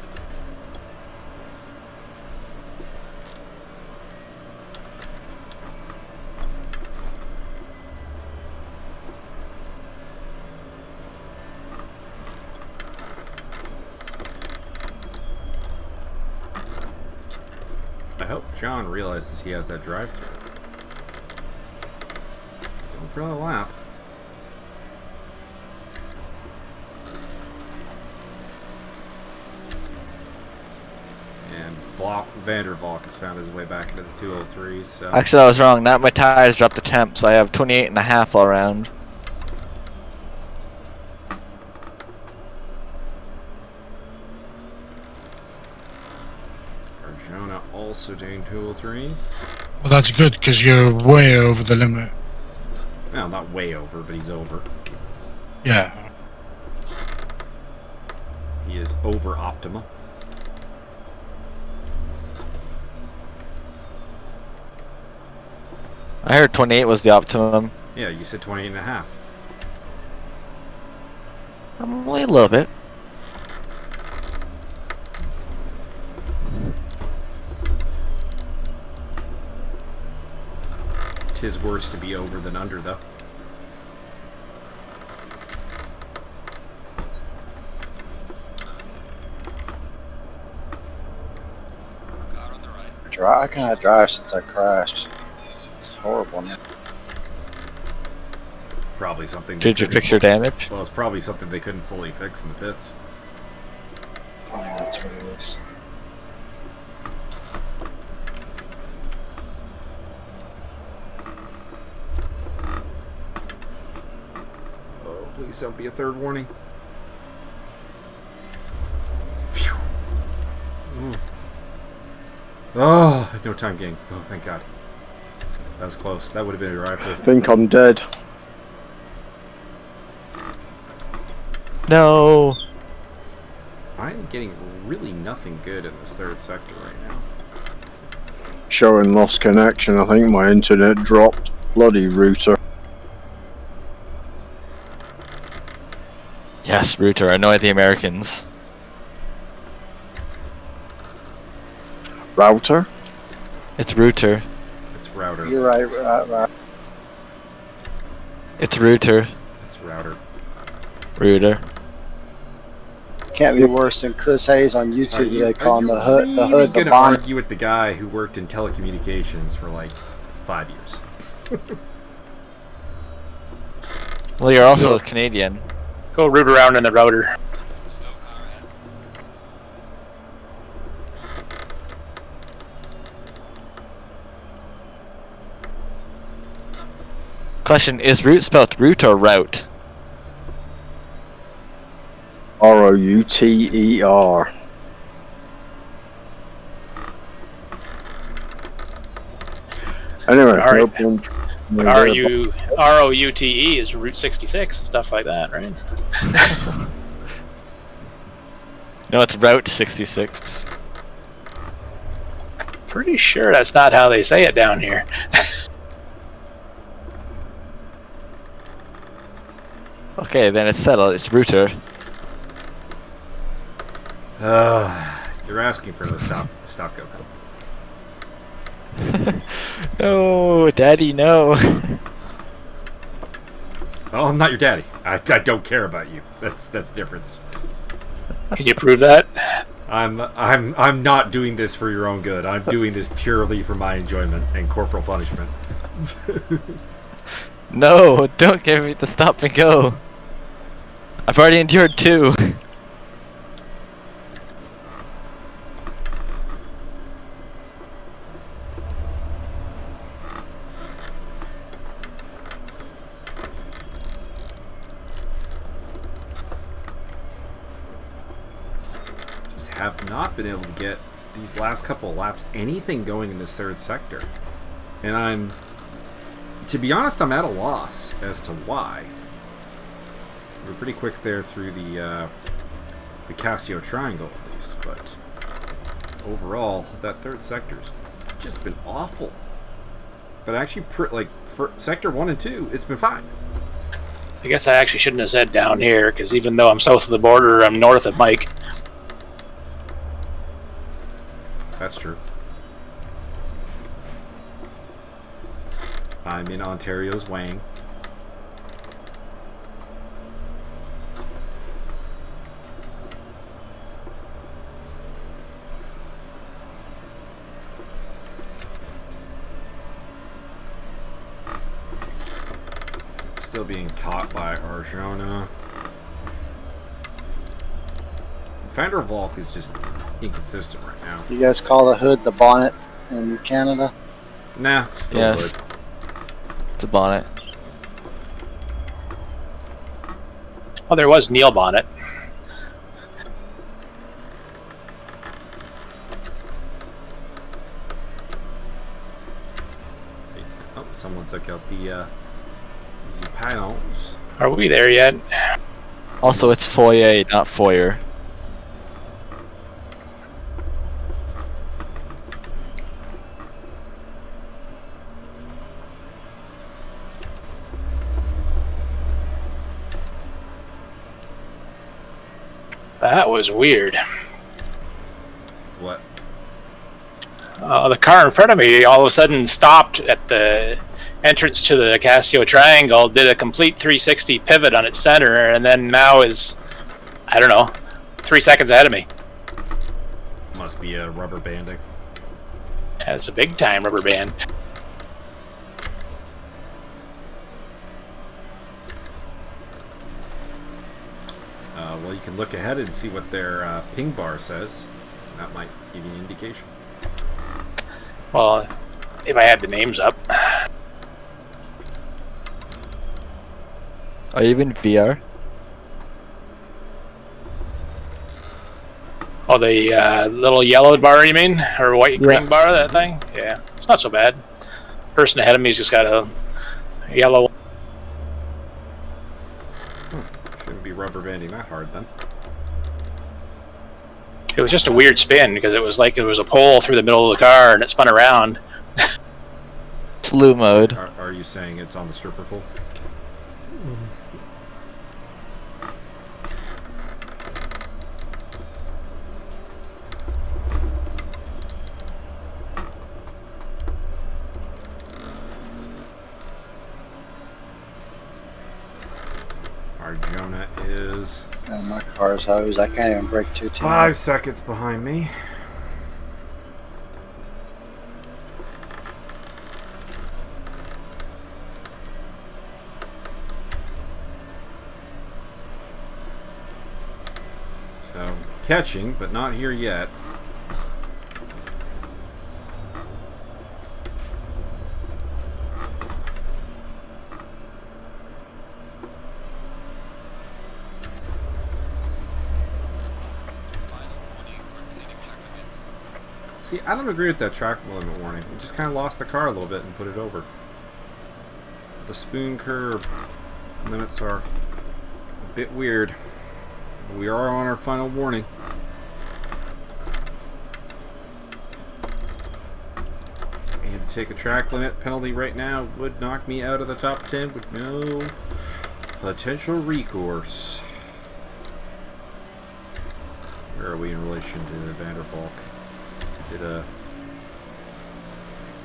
I hope John realizes he has that drive-thru. He's going for the lap. And Vander Valk has found his way back into the 203s. So Actually, I was wrong. Not my tires dropped the temp, so I have 28.5 all around. Arjona also doing 203s. Well, that's good because you're way over the limit. Well, not way over, but he's over. Yeah. He is over optimal. I heard 28 was the optimum. Yeah, you said 28.5. Only a little bit. Tis worse to be over than under, though. I cannot drive since I crashed. It's horrible. Man. Probably something. Did you fix your damage? Well, it's probably something they couldn't fully fix in the pits. I think that's what it is. Oh, please don't be a third warning. Phew. Oh, no time gain. Oh, thank God. That was close. That would have been a drive I think I'm dead. No. I'm getting really nothing good in this third sector right now. Showing lost connection. I think my internet dropped. Bloody router. Yes, Router. Annoy the Americans. Router? It's Router. It's router. You're right. It's Router. It's router. Router. Can't be worse than Chris Hayes on YouTube. They call him the hood, really the gonna bonnet. argue with the guy who worked in telecommunications for like 5 years? Well, you're also Canadian. Go root around in the router. Question, is route spelled route or route? Router. Anyway, Alright. no point. ROUTE is Route 66, stuff like that, right? No, it's Route 66. Pretty sure that's not how they say it down here. Okay, then it's settled. It's router. You're asking for the stop go. No, Daddy, no. Oh, I'm not your daddy. I don't care about you. That's the difference. Can you prove that? I'm not doing this for your own good. I'm doing this purely for my enjoyment and corporal punishment. No, don't give me the stop and go. I've already endured 2. Have not been able to get these last couple of laps anything going in this third sector, and to be honest, I'm at a loss as to why. We're pretty quick there through the Casio Triangle at least, but overall that third sector's just been awful. But actually, for sector 1 and 2, it's been fine. I guess I actually shouldn't have said down here, because even though I'm south of the border, I'm north of Mike. That's true. I'm in Ontario's Wang. Still being caught by Arjona. Vander Valk is just inconsistent right now. You guys call the hood the bonnet in Canada? Nah, it's still Yes. good. It's a bonnet. Well, there was Neil Bonnet. Oh, someone took out the panels. Are we there yet? Also, it's foyer, not foyer. That was weird. What? The car in front of me all of a sudden stopped at the entrance to the Casio Triangle, did a complete 360 pivot on its center, and then now is, I don't know, 3 seconds ahead of me. Must be a rubber banding. Yeah, it's a big time rubber band. Well, you can look ahead and see what their ping bar says. That might give you an indication. Well, if I had the names up. Are you even VR? Oh, the little yellow bar, you mean? Or white green bar, that thing? Yeah, it's not so bad. Person ahead of me's just got a yellow. Shouldn't be rubber banding that hard then. It was just a weird spin because it was like there was a pole through the middle of the car and it spun around. Slew mode. Are you saying it's on the stripper pole? Arjona is My car's hosed. I can't even brake 210. 5 seconds behind me. So, catching, but not here yet. See, I don't agree with that track limit warning. We just kind of lost the car a little bit and put it over. The spoon curve limits are a bit weird. We are on our final warning. And to take a track limit penalty right now would knock me out of the top 10 with no Potential recourse. Where are we in relation to Van der Valk? Did a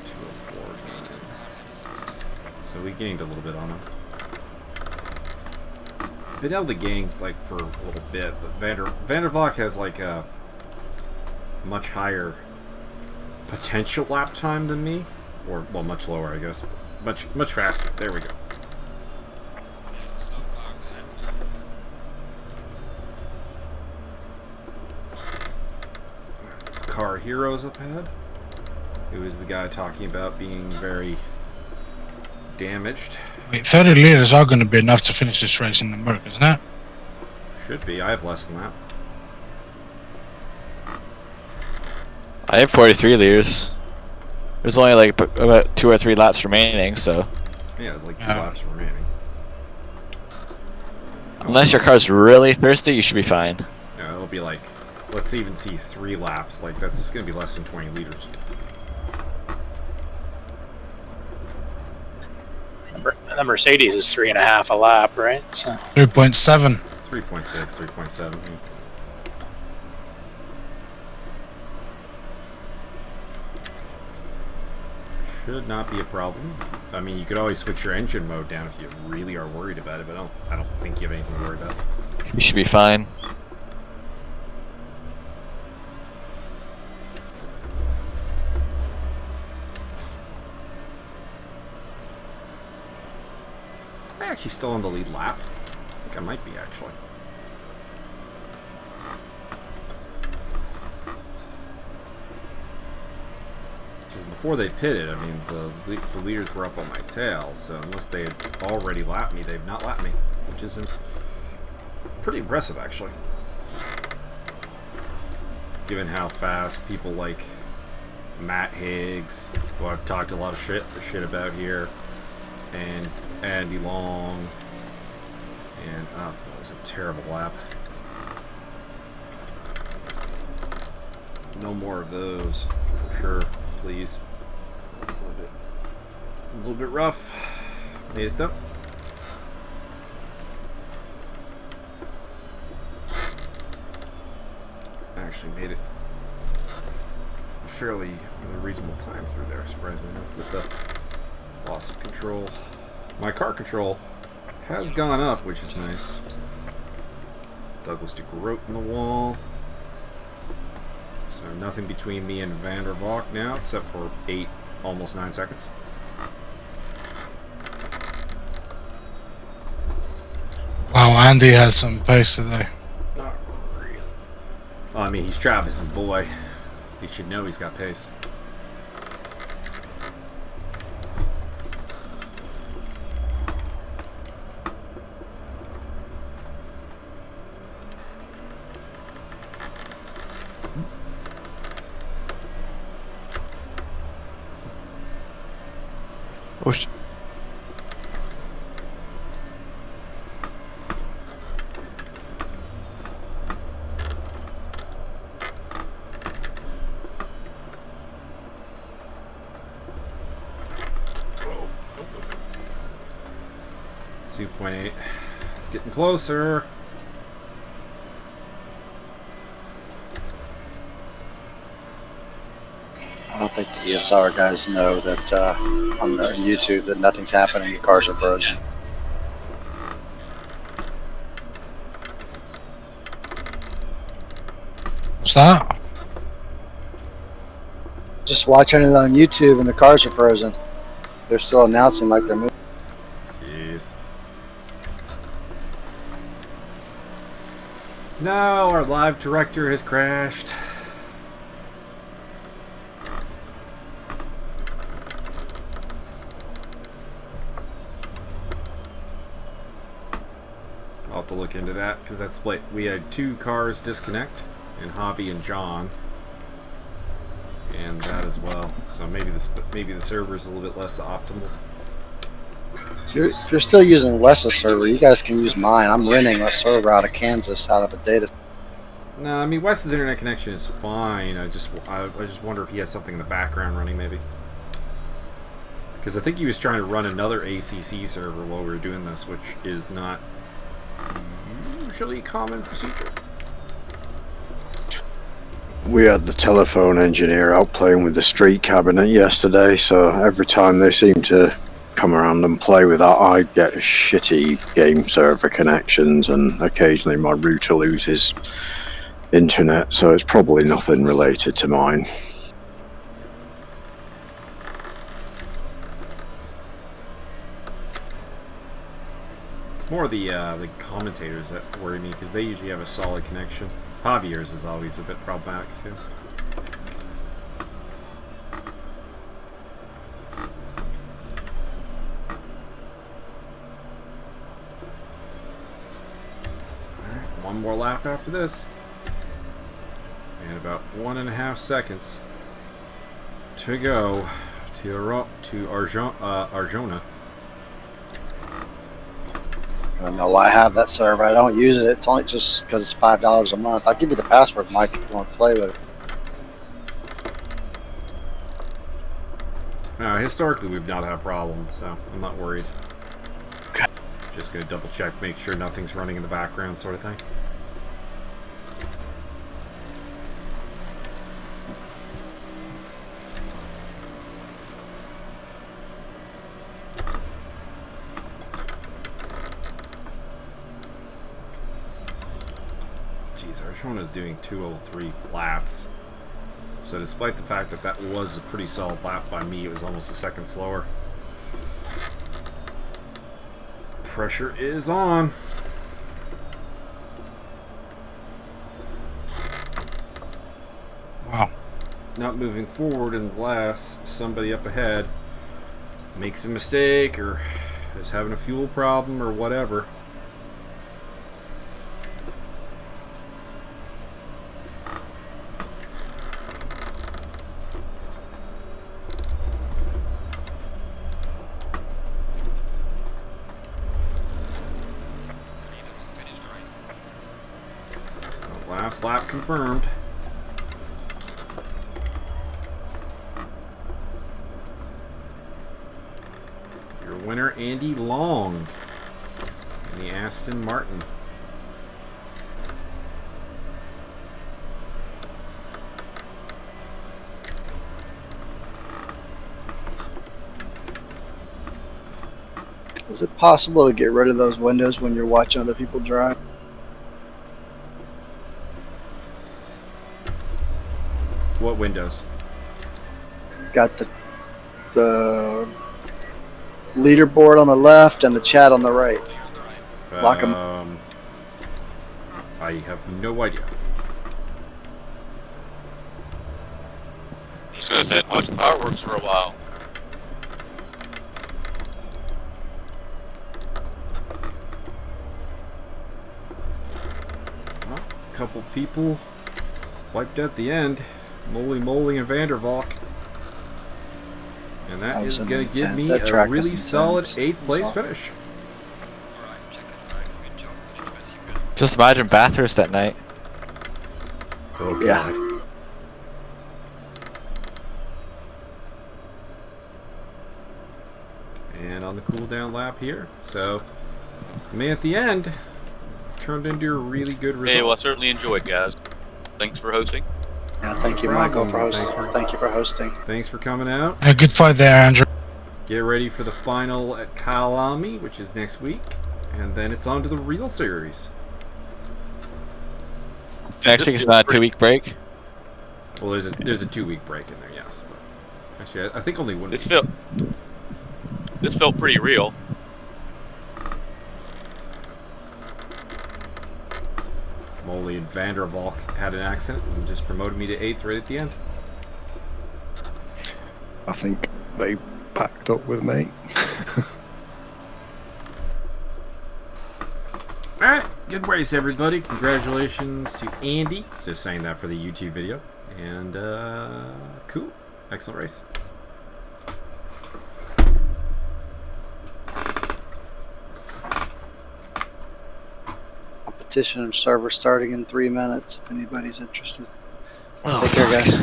204. So we gained a little bit on him. Been able to gain like for a little bit, but Van der Valk has like a much higher potential lap time than me, or well, much lower, I guess. Much faster. There we go. This car heroes up ahead. Who is the guy talking about being very damaged? Wait, 30 liters are going to be enough to finish this race in the Merc, isn't it? Should be. I have less than that. I have 43 liters. There's only like about 2 or 3 laps remaining, so. Yeah, there's like 2 laps remaining. Unless your car's really thirsty, you should be fine. Yeah, it'll be like, let's even see 3 laps. Like, that's going to be less than 20 liters. The Mercedes is 3.5 a lap, right? So. 3.7. 3.6, 3.7. Should not be a problem. I mean, you could always switch your engine mode down if you really are worried about it, but I don't think you have anything to worry about. You should be fine. Am I actually still on the lead lap? I think I might be, actually. Because before they pitted, I mean, the leaders were up on my tail, so unless they had already lapped me, they've not lapped me, which isn't pretty impressive, actually. Given how fast people like Matt Higgs, who I've talked a lot of shit about here, and Andy Long, and that was a terrible lap. No more of those, for sure, please. A little bit rough. Made it though. Actually made it fairly with a reasonable time through there, surprisingly enough, with the loss of control. My car control has gone up, which is nice. Douglas DeGroat in the wall. So nothing between me and Van der Valk now, except for 8, almost 9 seconds. Wow, Andy has some pace today. Not really. Oh, I mean, he's Travis's boy. He should know he's got pace. Oh, 2.8. It's getting closer. I don't think the ESR guys know that on their YouTube that nothing's happening. The cars are frozen. What's that? Just watching it on YouTube and the cars are frozen. They're still announcing like they're moving. Jeez. No, our live director has crashed. I'll have to look into that because that's split. We had 2 cars disconnect, and Javi and John, and that as well. So maybe the server is a little bit less optimal. If you're still using Wes's server, you guys can use mine. I'm renting a server out of Kansas, out of a data. No, I mean Wes's internet connection is fine. I just wonder if he has something in the background running, maybe. Because I think he was trying to run another ACC server while we were doing this, which is not usually a common procedure. We had the telephone engineer out playing with the street cabinet yesterday, so every time they seem to come around and play with that, I get shitty game server connections, and occasionally my router loses internet, so it's probably nothing related to mine. It's more the commentators that worry me, because they usually have a solid connection. Javier's is always a bit problematic too. Alright, one more lap after this. And about 1.5 seconds to go to Arjona. I don't know why I have that server. I don't use it. It's only just because it's $5 a month. I'll give you the password, Mike, if you want to play with it. Historically, we've not had a problem, so I'm not worried. Okay. Just gonna double check, make sure nothing's running in the background, sort of thing. Arjona's doing 203 flats. So despite the fact that that was a pretty solid lap by me, it was almost a second slower. Pressure is on. Wow. Not moving forward unless somebody up ahead makes a mistake or is having a fuel problem or whatever. Last lap confirmed. Your winner, Andy Long, in the Aston Martin. Is it possible to get rid of those windows when you're watching other people drive? What windows? Got the leaderboard on the left and the chat on the right. Lock 'em. I have no idea. Just gonna sit and watch the fireworks for a while. Well, a couple people wiped at the end. Moly and Vandervalk. And that is going to give me a really solid 8th place finish. Just imagine Bathurst at night. Oh, Yeah. God. And on the cool down lap here. So, I mean, at the end, turned into a really good result. Hey, well, I certainly enjoyed, guys. Thanks for hosting. Yeah, thank you, No Michael, problem. for hosting. Thank you for hosting. Thanks for coming out. A good fight there, Andrew. Get ready for the final at Kalami, which is next week. And then it's on to the real series. Next week is not a 2-week break. Well, there's a 2-week break in there, yes. But actually, I think only one. This felt pretty real. Moly and Vandervalk had an accident and just promoted me to 8th right at the end. I think they packed up with me. Alright, good race everybody. Congratulations to Andy. Just saying that for the YouTube video. And cool. Excellent race. Competition server starting in 3 minutes if anybody's interested. Take care, guys.